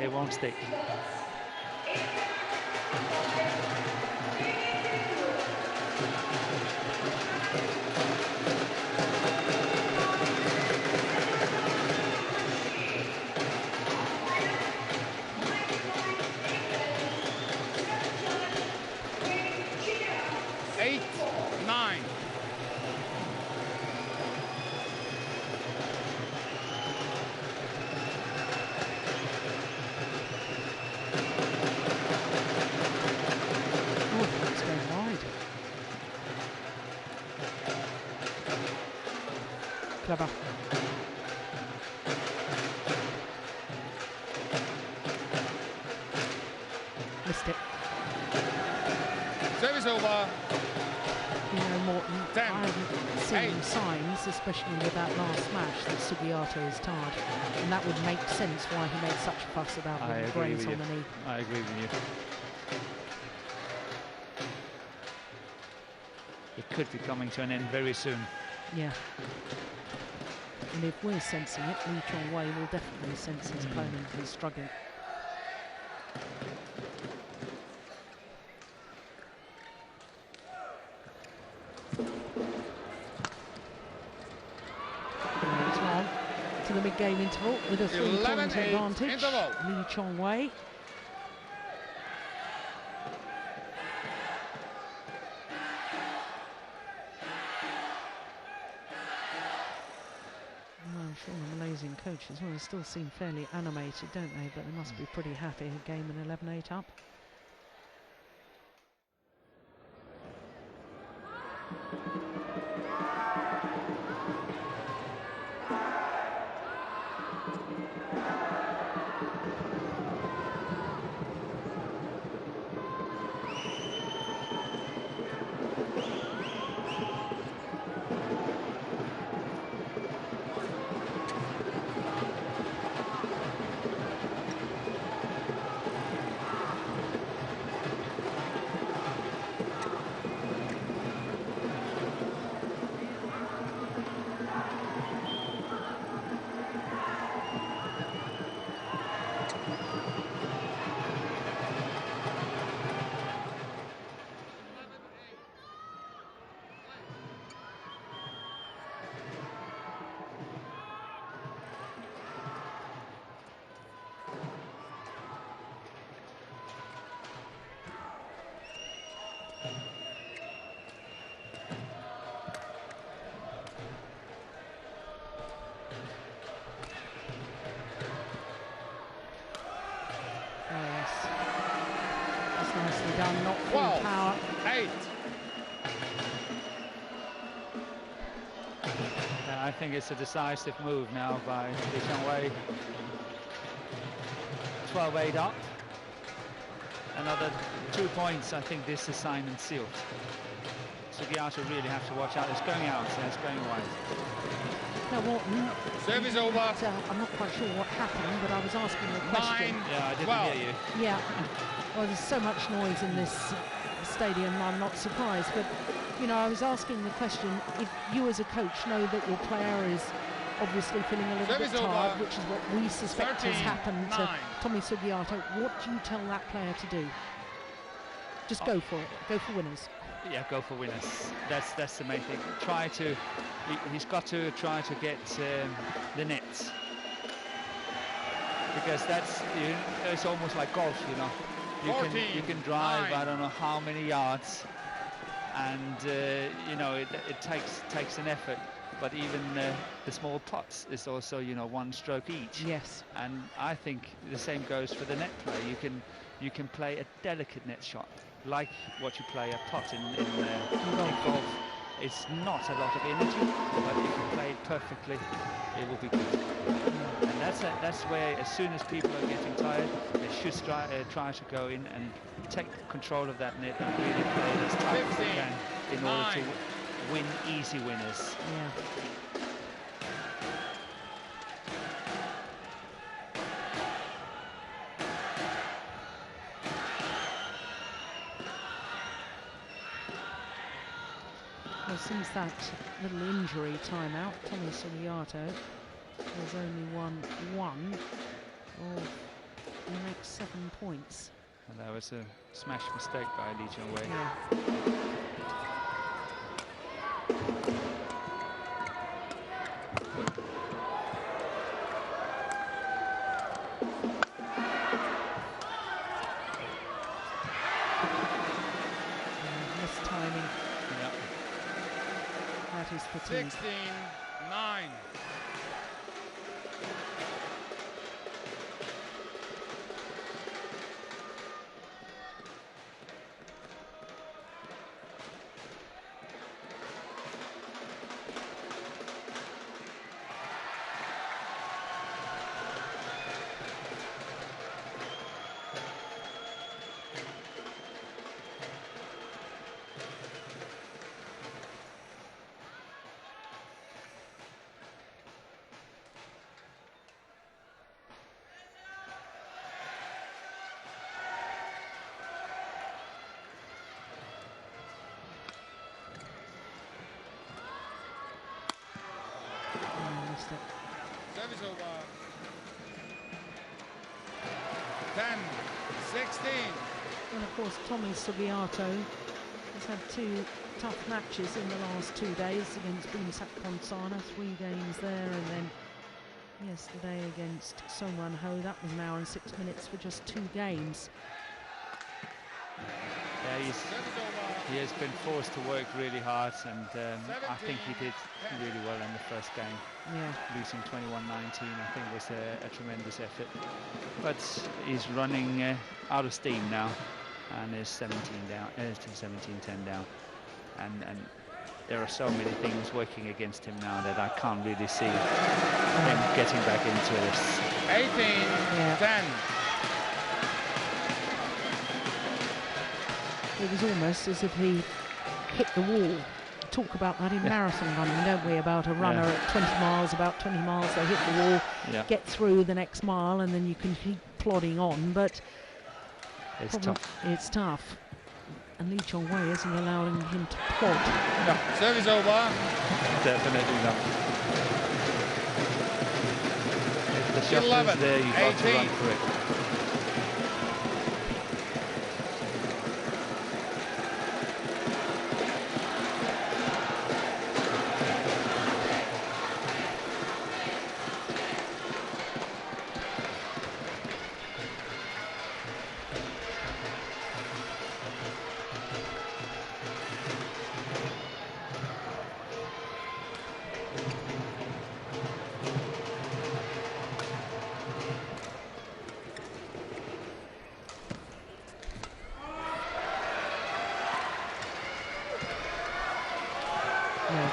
It won't stick. Clever. Missed it. Service over. You know, Morton, 10, I haven't seen 8. signs, especially with that last smash, that Sugiarto is tired. And that would make sense why he made such a fuss about the brace on the knee. I agree with you. It could be coming to an end very soon. Yeah. And if we're sensing it, Chong Wei will definitely sense his opponent is struggling. And it's on to the mid-game interval with a 3-point advantage. Interval. Chong Wei. I'm sure the Malaysian coaches well, they still seem fairly animated, don't they? But they must be pretty happy. A game and 11-8 up. Nicely done, not full 12, power. 8. I think it's a decisive move now by Chong Wei. 12-8 up. Another 2 points. I think this assignment sealed. Sugiarto really have to watch out. It's going out, so it's going wide. Now, Walton, Service over. I'm not quite sure what happened, but I was asking a question. 9, Yeah, I didn't 12. hear you. Yeah. Well, there's so much noise in this stadium, I'm not surprised. But, you know, I was asking the question, if you as a coach know that your player is obviously feeling a little Service bit tired, over. which is what we suspect has 13, happened to 9. Tommy Sugiarto, what do you tell that player to do? Just go for it. Go for winners. Yeah, go for winners. That's the main thing. He's got to try to get the nets, because it's almost like golf, you know. You can drive 9. I don't know how many yards, and you know it takes an effort. But even the small putts is also, you know, one stroke each. Yes. And I think the same goes for the net play. You can play a delicate net shot, like what you play a putt in golf. It's not a lot of energy, but if you play it perfectly, it will be good. And that's where, as soon as people are getting tired, they should try to go in and take control of that net and really play it as tight as they can in order to win easy winners. Yeah. Well, since that little injury timeout, Tommy Sugiarto has only won one of the next 7 points. And that was a smash mistake by Chong Wei. Yeah. Mistiming. Yeah. That is fatigue. 16-9. Missed it. Service over. 10-16. And of course, Tommy Sugiarto has had 2 tough matches in the last 2 days against Badmintonplanet-dot-com, 3 games there, and then yesterday against Chong Wei. That was an hour and 6 minutes for just 2 games. Yeah, he has been forced to work really hard, and I think he did really well in the first game. Yeah. Losing 21-19, I think, was a tremendous effort. But he's running out of steam now, and is 17 down, 17-10 down, and there are so many things working against him now that I can't really see him getting back into this. 18-10. It was almost as if he hit the wall. Talk about that in marathon running, don't we? About a runner at 20 miles, about 20 miles, they hit the wall, get through the next mile, and then you can keep plodding on. But it's tough. It's tough. And Chong Wei isn't allowing him to plod. No. Service over. Definitely not. If the shot 11, is there, you've got to 18. run for it.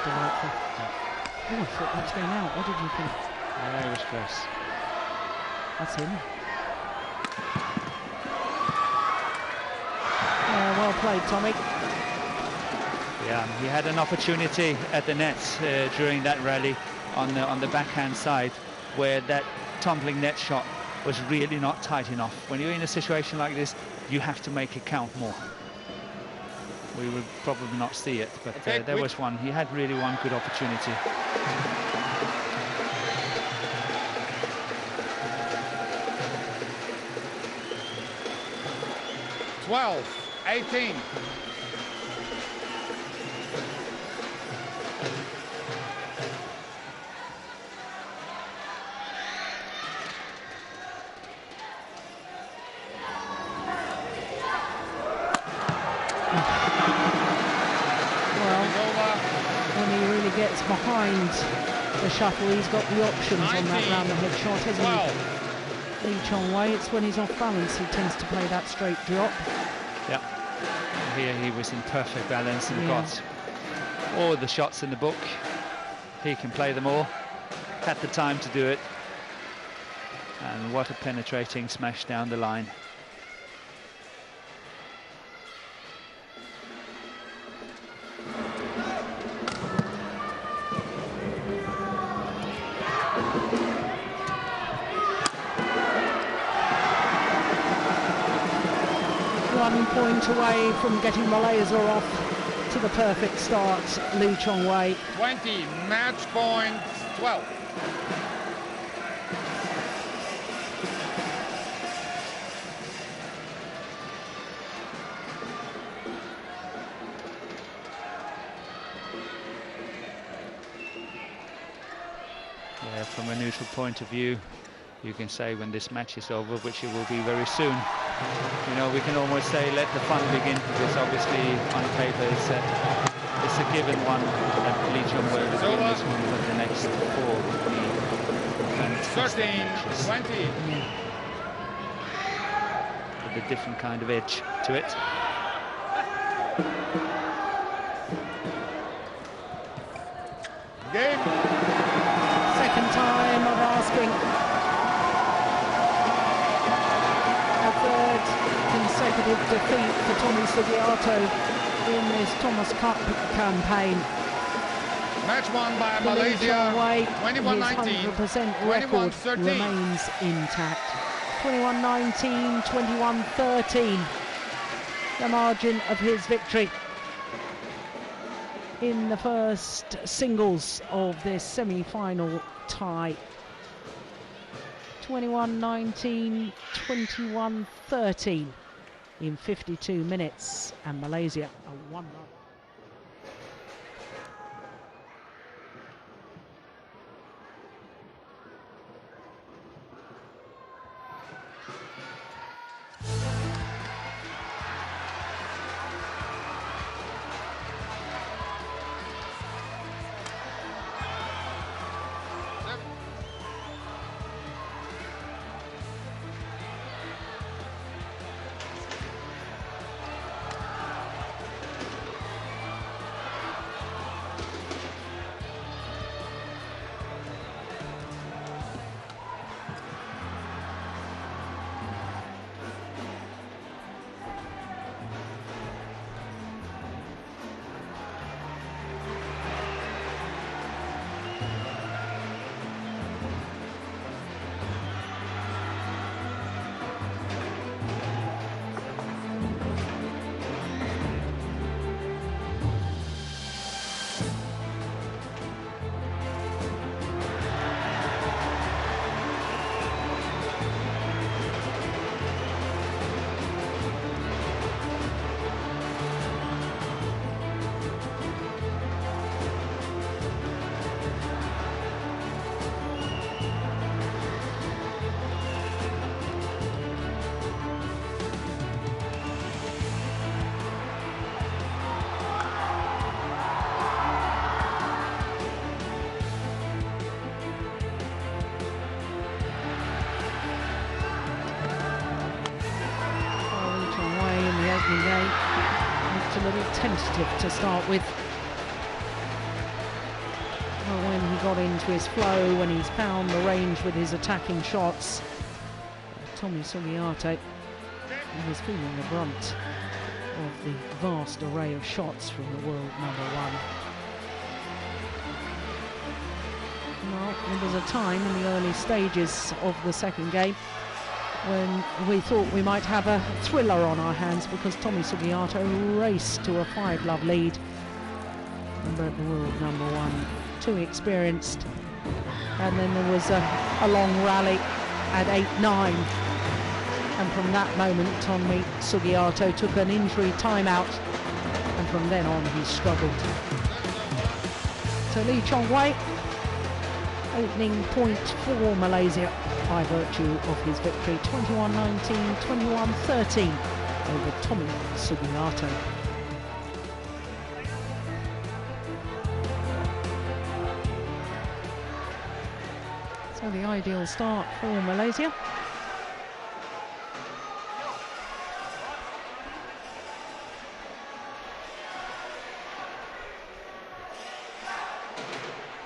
Delightful. Oh, I thought that was going out. What did you think? Yeah, it was close. That's him. played, Tommy. Yeah, he had an opportunity at the nets during that rally on the backhand side, where that tumbling net shot was really not tight enough. When you're in a situation like this, you have to make it count more. We would probably not see it, but Okay, there was one. He had really one good opportunity. 12-18. Gets behind the shuttle, he's got the options 19, on that round the head shot, hasn't 12. he? Chong Wei, it's when he's off balance he tends to play that straight drop. Yeah, here he was in perfect balance and got all the shots in the book. He can play them all, had the time to do it, and what a penetrating smash down the line. Point away from getting Malaysia off to the perfect start, Chong Wei. 20, match point 12. Yeah, from a neutral point of view, you can say when this match is over, which it will be very soon, you know, we can almost say let the fun begin, because obviously on paper it's a given one that Chong Wei will win this one, but the next four will be fantastic 13, 20. With a different kind of edge to it. Game. Second time of asking. Third consecutive defeat for Tommy Sugiarto in this Thomas Cup campaign. Match won by The Malaysia. 21-19. 100% record 21-13. remains intact. 21-19, 21-13. The margin of his victory in the first singles of this semi-final tie. 21-19, 21-13 in 52 minutes, and Malaysia are 1-0. Looked a little tentative to start with. Well, when he got into his flow, when he's found the range with his attacking shots, Tommy Sugiarto was feeling the brunt of the vast array of shots from the world #1. Well, there was a time in the early stages of the second game when we thought we might have a thriller on our hands, because Tommy Sugiarto raced to a 5-love lead. But the world #1, too experienced. And then there was a long rally at 8-9. And from that moment, Tommy Sugiarto took an injury timeout. And from then on, he struggled. So Chong Wei, opening point for Malaysia by virtue of his victory, 21-19, 21-13 over Tommy Sugiarto. So the ideal start for Malaysia.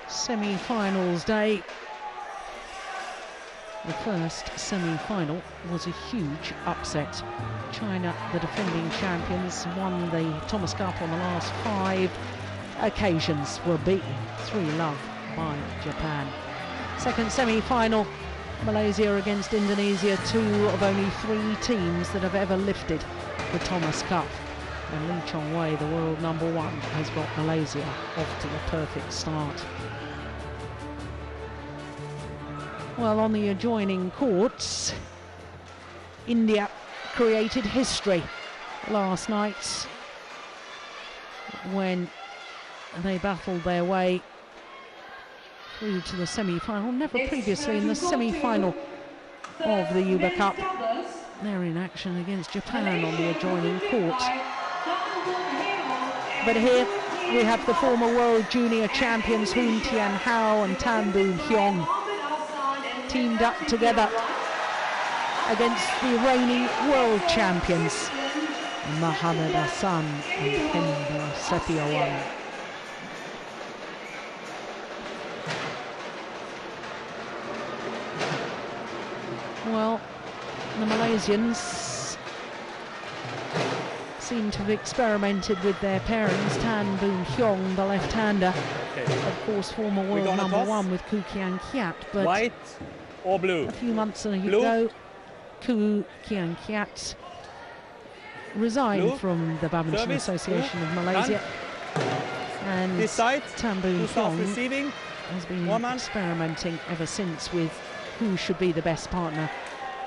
Semi-finals day. The first semi-final was a huge upset. China, the defending champions, won the Thomas Cup on the last 5 occasions, were beaten 3-love by Japan. Second semi-final, Malaysia against Indonesia, 2 of only 3 teams that have ever lifted the Thomas Cup. And Chong Wei, the world #1, has got Malaysia off to the perfect start. Well, on the adjoining courts, India created history last night when they battled their way through to the semi-final. Never previously in the semi-final of the Uber Cup. They're in action against Japan on the adjoining court. But here we have the former world junior champions Hoon Tian Hao and Tan Boon Hyung teamed up together against the reigning world champions Mohammad Hassan and Hendra Setiawan. Well, the Malaysians seem to have experimented with their pairings. Tan Boon Hyung, the left-hander, of course former world #1 with Koo Kian Kiat, but white or blue? a few months ago, Koo Kian Kiat resigned from the Badminton Association of Malaysia, and This side, Tan Boon Hyung receiving. has been experimenting ever since with who should be the best partner.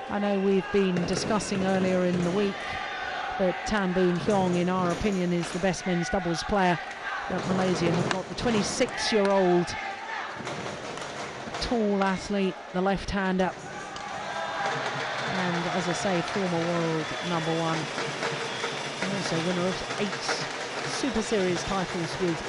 I know we've been discussing earlier in the week that Tan Boon Hyung, in our opinion, is the best men's doubles player that Malaysia have got. The 26-year-old tall athlete, the left-hander, and as I say, former world #1, and also winner of 8 Super Series titles with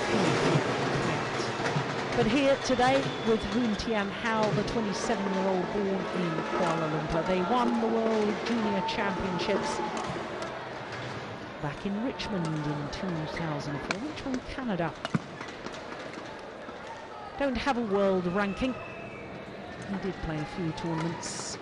But here today with Hoon Tian Hao, the 27-year-old born in Kuala Lumpur. They won the World Junior Championships back in Richmond in 2004. Richmond, Canada. Don't have a world ranking. He did play a few tournaments